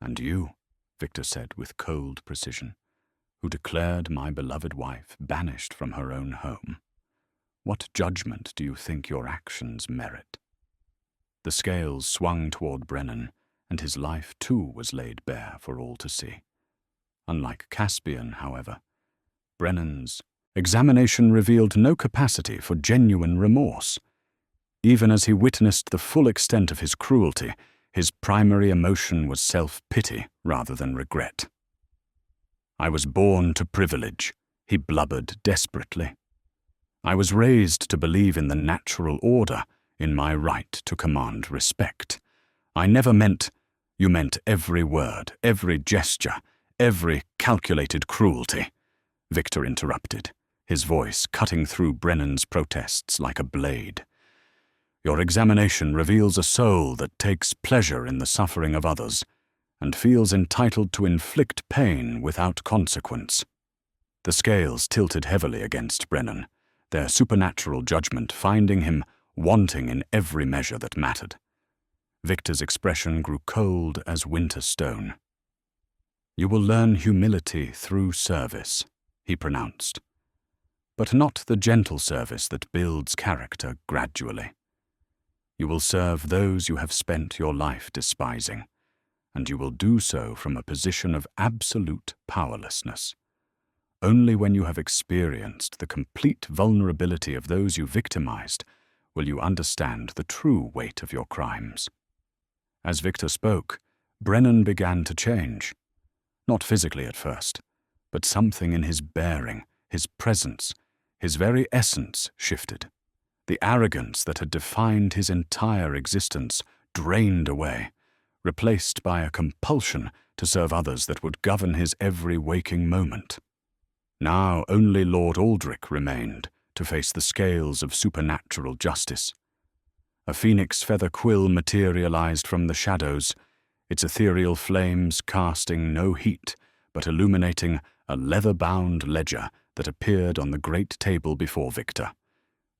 And you, Victor said with cold precision, who declared my beloved wife banished from her own home. What judgment do you think your actions merit? The scales swung toward Brennan, and his life too was laid bare for all to see. Unlike Caspian, however, Brennan's examination revealed no capacity for genuine remorse. Even as he witnessed the full extent of his cruelty, his primary emotion was self-pity rather than regret. I was born to privilege, he blubbered desperately. I was raised to believe in the natural order, in my right to command respect. I never meant, you meant every word, every gesture, every calculated cruelty, Victor interrupted, his voice cutting through Brennan's protests like a blade. Your examination reveals a soul that takes pleasure in the suffering of others and feels entitled to inflict pain without consequence. The scales tilted heavily against Brennan, their supernatural judgment finding him wanting in every measure that mattered. Victor's expression grew cold as winter stone. You will learn humility through service, he pronounced, but not the gentle service that builds character gradually. You will serve those you have spent your life despising, and you will do so from a position of absolute powerlessness. Only when you have experienced the complete vulnerability of those you victimized will you understand the true weight of your crimes. As Victor spoke, Brennan began to change. Not physically at first, but something in his bearing, his presence, his very essence shifted. The arrogance that had defined his entire existence drained away, replaced by a compulsion to serve others that would govern his every waking moment. Now only Lord Aldrich remained to face the scales of supernatural justice. A phoenix feather quill materialized from the shadows, its ethereal flames casting no heat, but illuminating a leather-bound ledger that appeared on the great table before Victor.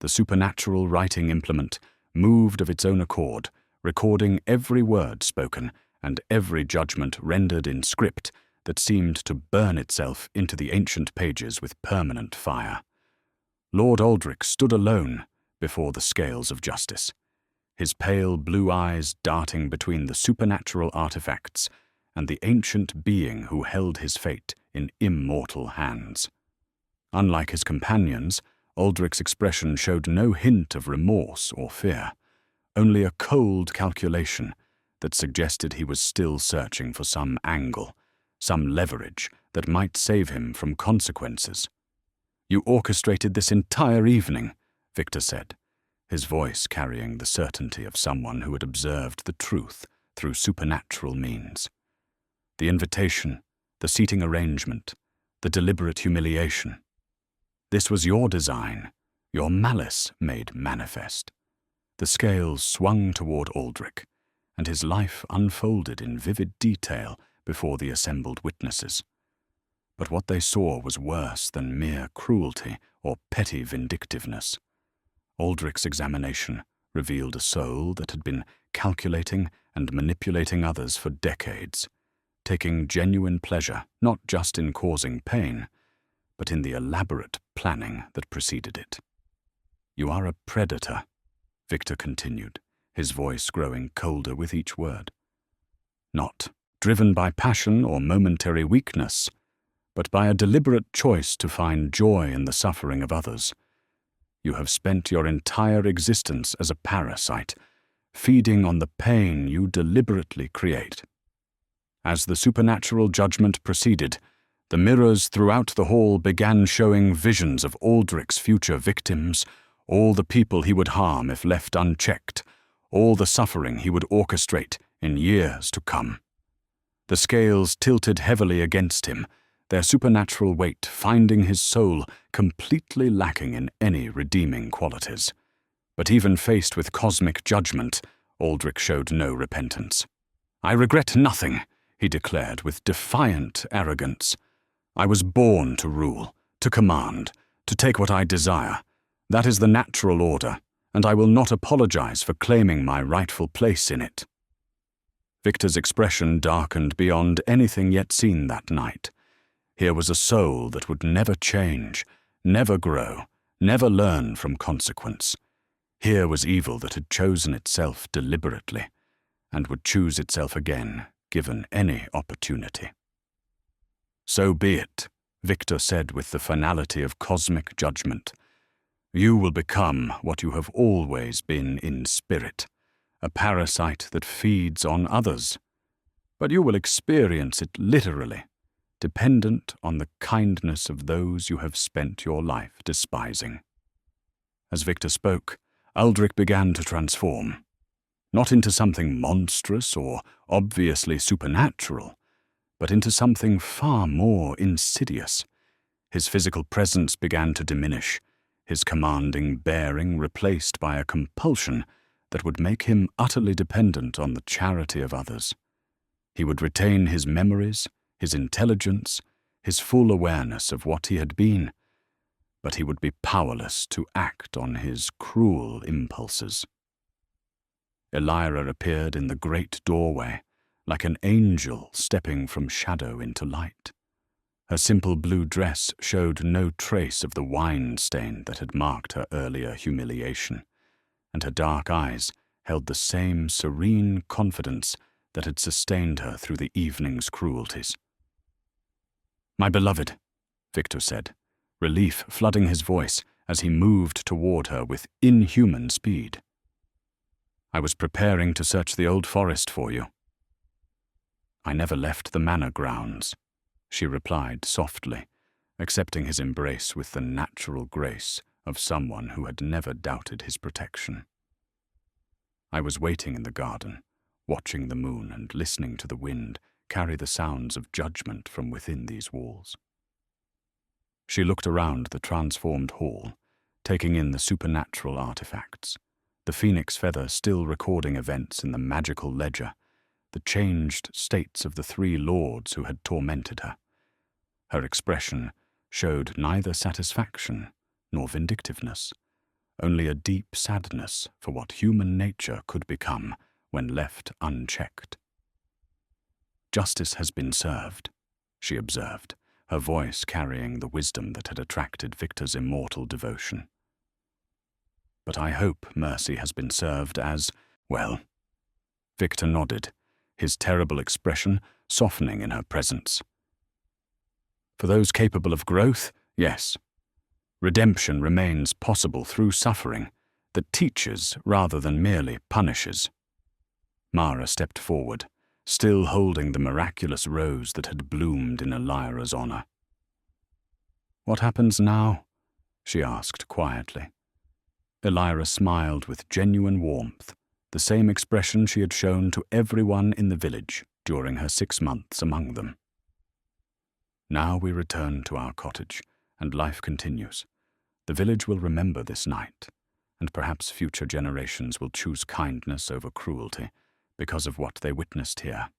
The supernatural writing implement moved of its own accord, recording every word spoken and every judgment rendered in script that seemed to burn itself into the ancient pages with permanent fire. Lord Aldrich stood alone before the scales of justice, his pale blue eyes darting between the supernatural artifacts and the ancient being who held his fate in immortal hands. Unlike his companions, Aldrich's expression showed no hint of remorse or fear, only a cold calculation that suggested he was still searching for some angle, some leverage that might save him from consequences. You orchestrated this entire evening, Victor said, his voice carrying the certainty of someone who had observed the truth through supernatural means. The invitation, the seating arrangement, the deliberate humiliation. This was your design, your malice made manifest. The scales swung toward Aldrich, and his life unfolded in vivid detail before the assembled witnesses. But what they saw was worse than mere cruelty or petty vindictiveness. Aldrich's examination revealed a soul that had been calculating and manipulating others for decades, taking genuine pleasure not just in causing pain, but in the elaborate planning that preceded it. "You are a predator," Victor continued, his voice growing colder with each word. "Not driven by passion or momentary weakness, but by a deliberate choice to find joy in the suffering of others. You have spent your entire existence as a parasite, feeding on the pain you deliberately create." As the supernatural judgment proceeded, the mirrors throughout the hall began showing visions of Aldrich's future victims, all the people he would harm if left unchecked, all the suffering he would orchestrate in years to come. The scales tilted heavily against him, their supernatural weight finding his soul completely lacking in any redeeming qualities. But even faced with cosmic judgment, Aldrich showed no repentance. "I regret nothing," he declared with defiant arrogance. "I was born to rule, to command, to take what I desire. That is the natural order, and I will not apologize for claiming my rightful place in it." Victor's expression darkened beyond anything yet seen that night. Here was a soul that would never change, never grow, never learn from consequence. Here was evil that had chosen itself deliberately, and would choose itself again, given any opportunity. "So be it," Victor said with the finality of cosmic judgment. "You will become what you have always been in spirit, a parasite that feeds on others. But you will experience it literally, dependent on the kindness of those you have spent your life despising." As Victor spoke, Aldrich began to transform, not into something monstrous or obviously supernatural, but into something far more insidious. His physical presence began to diminish, his commanding bearing replaced by a compulsion that would make him utterly dependent on the charity of others. He would retain his memories, his intelligence, his full awareness of what he had been, but he would be powerless to act on his cruel impulses. Elira appeared in the great doorway, like an angel stepping from shadow into light. Her simple blue dress showed no trace of the wine stain that had marked her earlier humiliation, and her dark eyes held the same serene confidence that had sustained her through the evening's cruelties. "My beloved," Victor said, relief flooding his voice as he moved toward her with inhuman speed. "I was preparing to search the old forest for you." "I never left the manor grounds," she replied softly, accepting his embrace with the natural grace of someone who had never doubted his protection. "I was waiting in the garden, watching the moon and listening to the wind carry the sounds of judgment from within these walls." She looked around the transformed hall, taking in the supernatural artifacts, the phoenix feather still recording events in the magical ledger, the changed states of the three lords who had tormented her. Her expression showed neither satisfaction nor vindictiveness, only a deep sadness for what human nature could become when left unchecked. "Justice has been served," she observed, her voice carrying the wisdom that had attracted Victor's immortal devotion. "But I hope mercy has been served as well." Victor nodded, his terrible expression softening in her presence. "For those capable of growth, yes. Redemption remains possible through suffering that teaches rather than merely punishes." Mara stepped forward, still holding the miraculous rose that had bloomed in Elira's honor. "What happens now?" she asked quietly. Elira smiled with genuine warmth, the same expression she had shown to everyone in the village during her 6 months among them. Now we return to our cottage, and life continues. The village will remember this night, and perhaps future generations will choose kindness over cruelty because of what they witnessed here.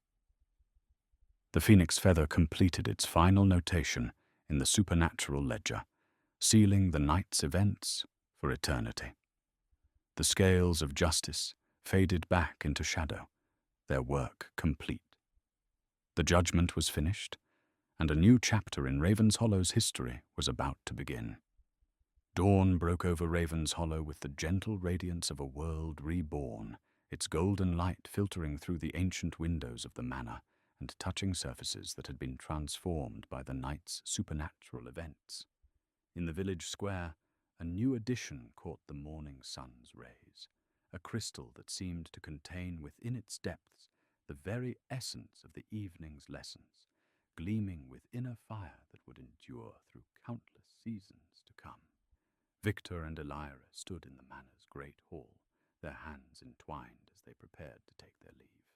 The phoenix feather completed its final notation in the supernatural ledger, sealing the night's events for eternity. The scales of justice faded back into shadow, their work complete. The judgment was finished, and a new chapter in Ravenshollow's history was about to begin. Dawn broke over Ravenshollow with the gentle radiance of a world reborn, its golden light filtering through the ancient windows of the manor and touching surfaces that had been transformed by the night's supernatural events. In the village square, a new addition caught the morning sun's rays, a crystal that seemed to contain within its depths the very essence of the evening's lessons, gleaming with inner fire that would endure through countless seasons to come. Victor and Elira stood in the manor's great hall, their hands entwined as they prepared to take their leave.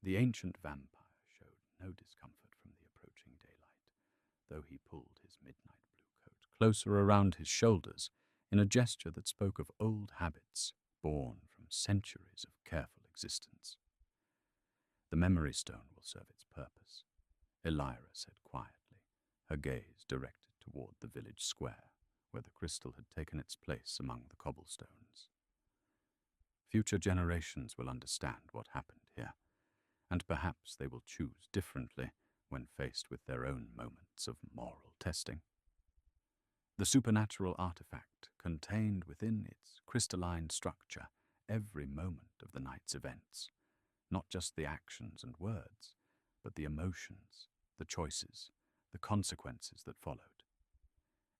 The ancient vampire showed no discomfort from the approaching daylight, though he pulled his midnight blue coat closer around his shoulders in a gesture that spoke of old habits born from centuries of careful existence. "The memory stone will serve its purpose," Elira said quietly, her gaze directed toward the village square, where the crystal had taken its place among the cobblestones. "Future generations will understand what happened here, and perhaps they will choose differently when faced with their own moments of moral testing." The supernatural artifact contained within its crystalline structure every moment of the night's events, not just the actions and words, but the emotions, the choices, the consequences that followed.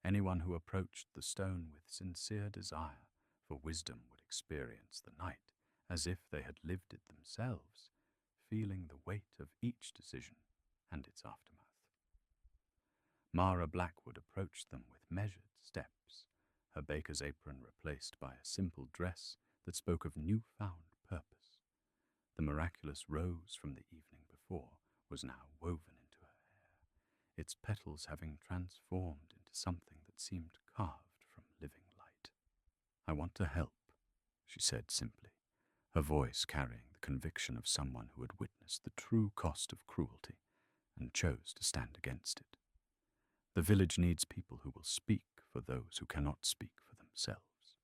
Anyone who approached the stone with sincere desire for wisdom would experience the night as if they had lived it themselves, feeling the weight of each decision and its aftermath. Mara Blackwood approached them with measured steps, her baker's apron replaced by a simple dress that spoke of newfound purpose. The miraculous rose from the evening before was now woven into her hair, its petals having transformed into something that seemed carved from living light. "I want to help," she said simply, her voice carrying the conviction of someone who had witnessed the true cost of cruelty and chose to stand against it. "The village needs people who will speak for those who cannot speak for themselves."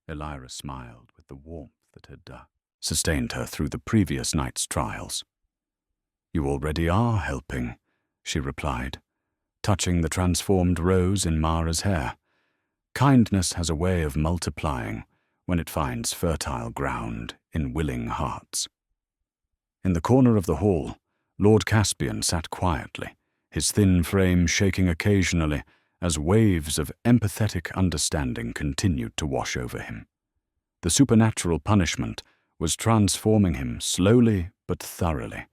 Elira smiled with the warmth that had sustained her through the previous night's trials. "You already are helping," she replied, touching the transformed rose in Mara's hair. "Kindness has a way of multiplying when it finds fertile ground in willing hearts." In the corner of the hall, Lord Caspian sat quietly, his thin frame shaking occasionally as waves of empathetic understanding continued to wash over him. The supernatural punishment was transforming him slowly but thoroughly,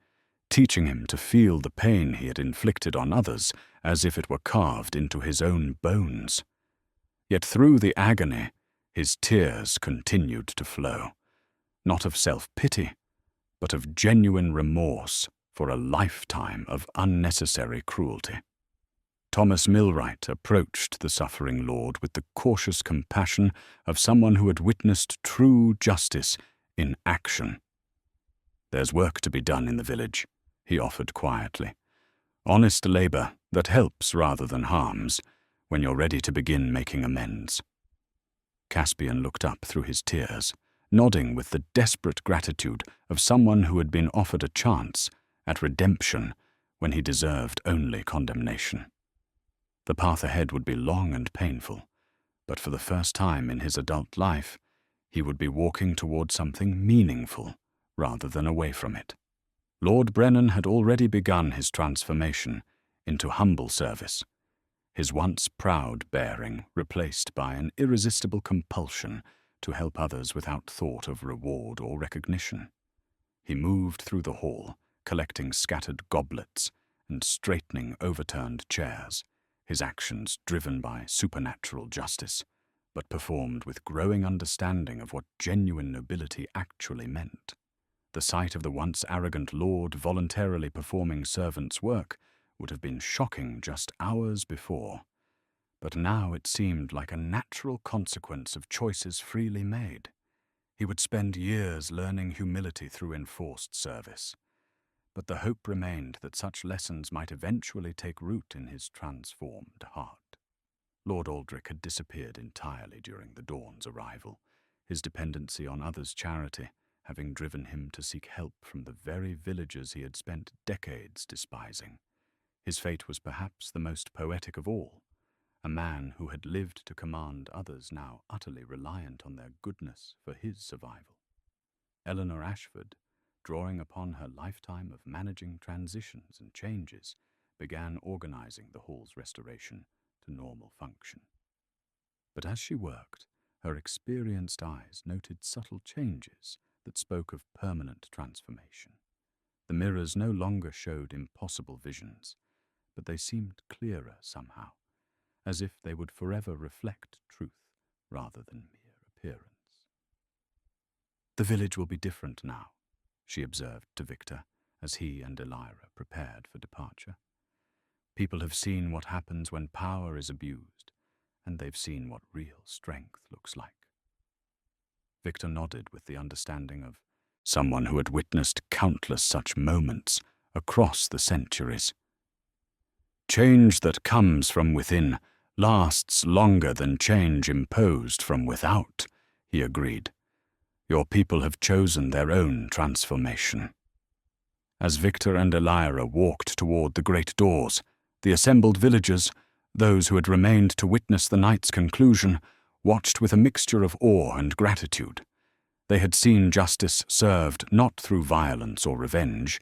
teaching him to feel the pain he had inflicted on others as if it were carved into his own bones. Yet through the agony, his tears continued to flow, not of self-pity, but of genuine remorse for a lifetime of unnecessary cruelty. Thomas Milwright approached the suffering lord with the cautious compassion of someone who had witnessed true justice in action. "There's work to be done in the village," he offered quietly. "Honest labor that helps rather than harms, when you're ready to begin making amends." Caspian looked up through his tears, nodding with the desperate gratitude of someone who had been offered a chance at redemption when he deserved only condemnation. The path ahead would be long and painful, but for the first time in his adult life, he would be walking toward something meaningful rather than away from it. Lord Brennan had already begun his transformation into humble service, his once proud bearing replaced by an irresistible compulsion to help others without thought of reward or recognition. He moved through the hall, collecting scattered goblets and straightening overturned chairs, his actions driven by supernatural justice, but performed with growing understanding of what genuine nobility actually meant. The sight of the once arrogant lord voluntarily performing servant's work would have been shocking just hours before, but now it seemed like a natural consequence of choices freely made. He would spend years learning humility through enforced service, but the hope remained that such lessons might eventually take root in his transformed heart. Lord Aldrich had disappeared entirely during the Dawn's arrival, his dependency on others' charity having driven him to seek help from the very villagers he had spent decades despising. His fate was perhaps the most poetic of all. A man who had lived to command others now utterly reliant on their goodness for his survival. Eleanor Ashford, drawing upon her lifetime of managing transitions and changes, began organizing the hall's restoration to normal function. But as she worked, her experienced eyes noted subtle changes that spoke of permanent transformation. The mirrors no longer showed impossible visions, but they seemed clearer somehow, as if they would forever reflect truth rather than mere appearance. "The village will be different now," she observed to Victor as he and Elira prepared for departure. "People have seen what happens when power is abused, and they've seen what real strength looks like." Victor nodded with the understanding of someone who had witnessed countless such moments across the centuries. "Change that comes from within lasts longer than change imposed from without," he agreed. "Your people have chosen their own transformation." As Victor and Elira walked toward the great doors, the assembled villagers, those who had remained to witness the night's conclusion, watched with a mixture of awe and gratitude. They had seen justice served not through violence or revenge,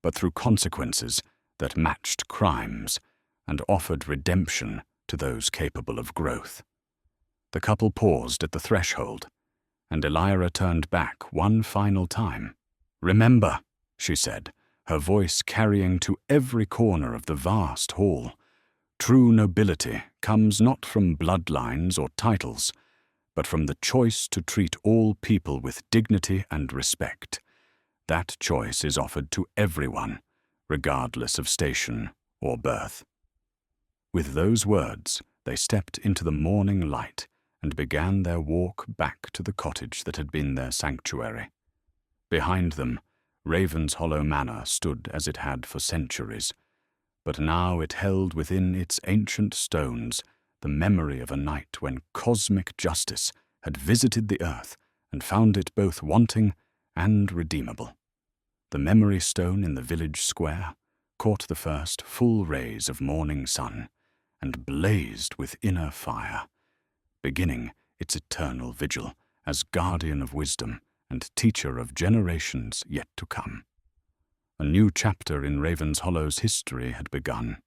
but through consequences that matched crimes and offered redemption to those capable of growth. The couple paused at the threshold, and Elira turned back one final time. "Remember," she said, her voice carrying to every corner of the vast hall, "true nobility comes not from bloodlines or titles, but from the choice to treat all people with dignity and respect. That choice is offered to everyone, regardless of station or birth." With those words, they stepped into the morning light and began their walk back to the cottage that had been their sanctuary. Behind them, Ravenshollow Manor stood as it had for centuries, but now it held within its ancient stones the memory of a night when cosmic justice had visited the earth and found it both wanting and redeemable. The memory stone in the village square caught the first full rays of morning sun and blazed with inner fire, beginning its eternal vigil as guardian of wisdom and teacher of generations yet to come. A new chapter in Ravenshollow's history had begun.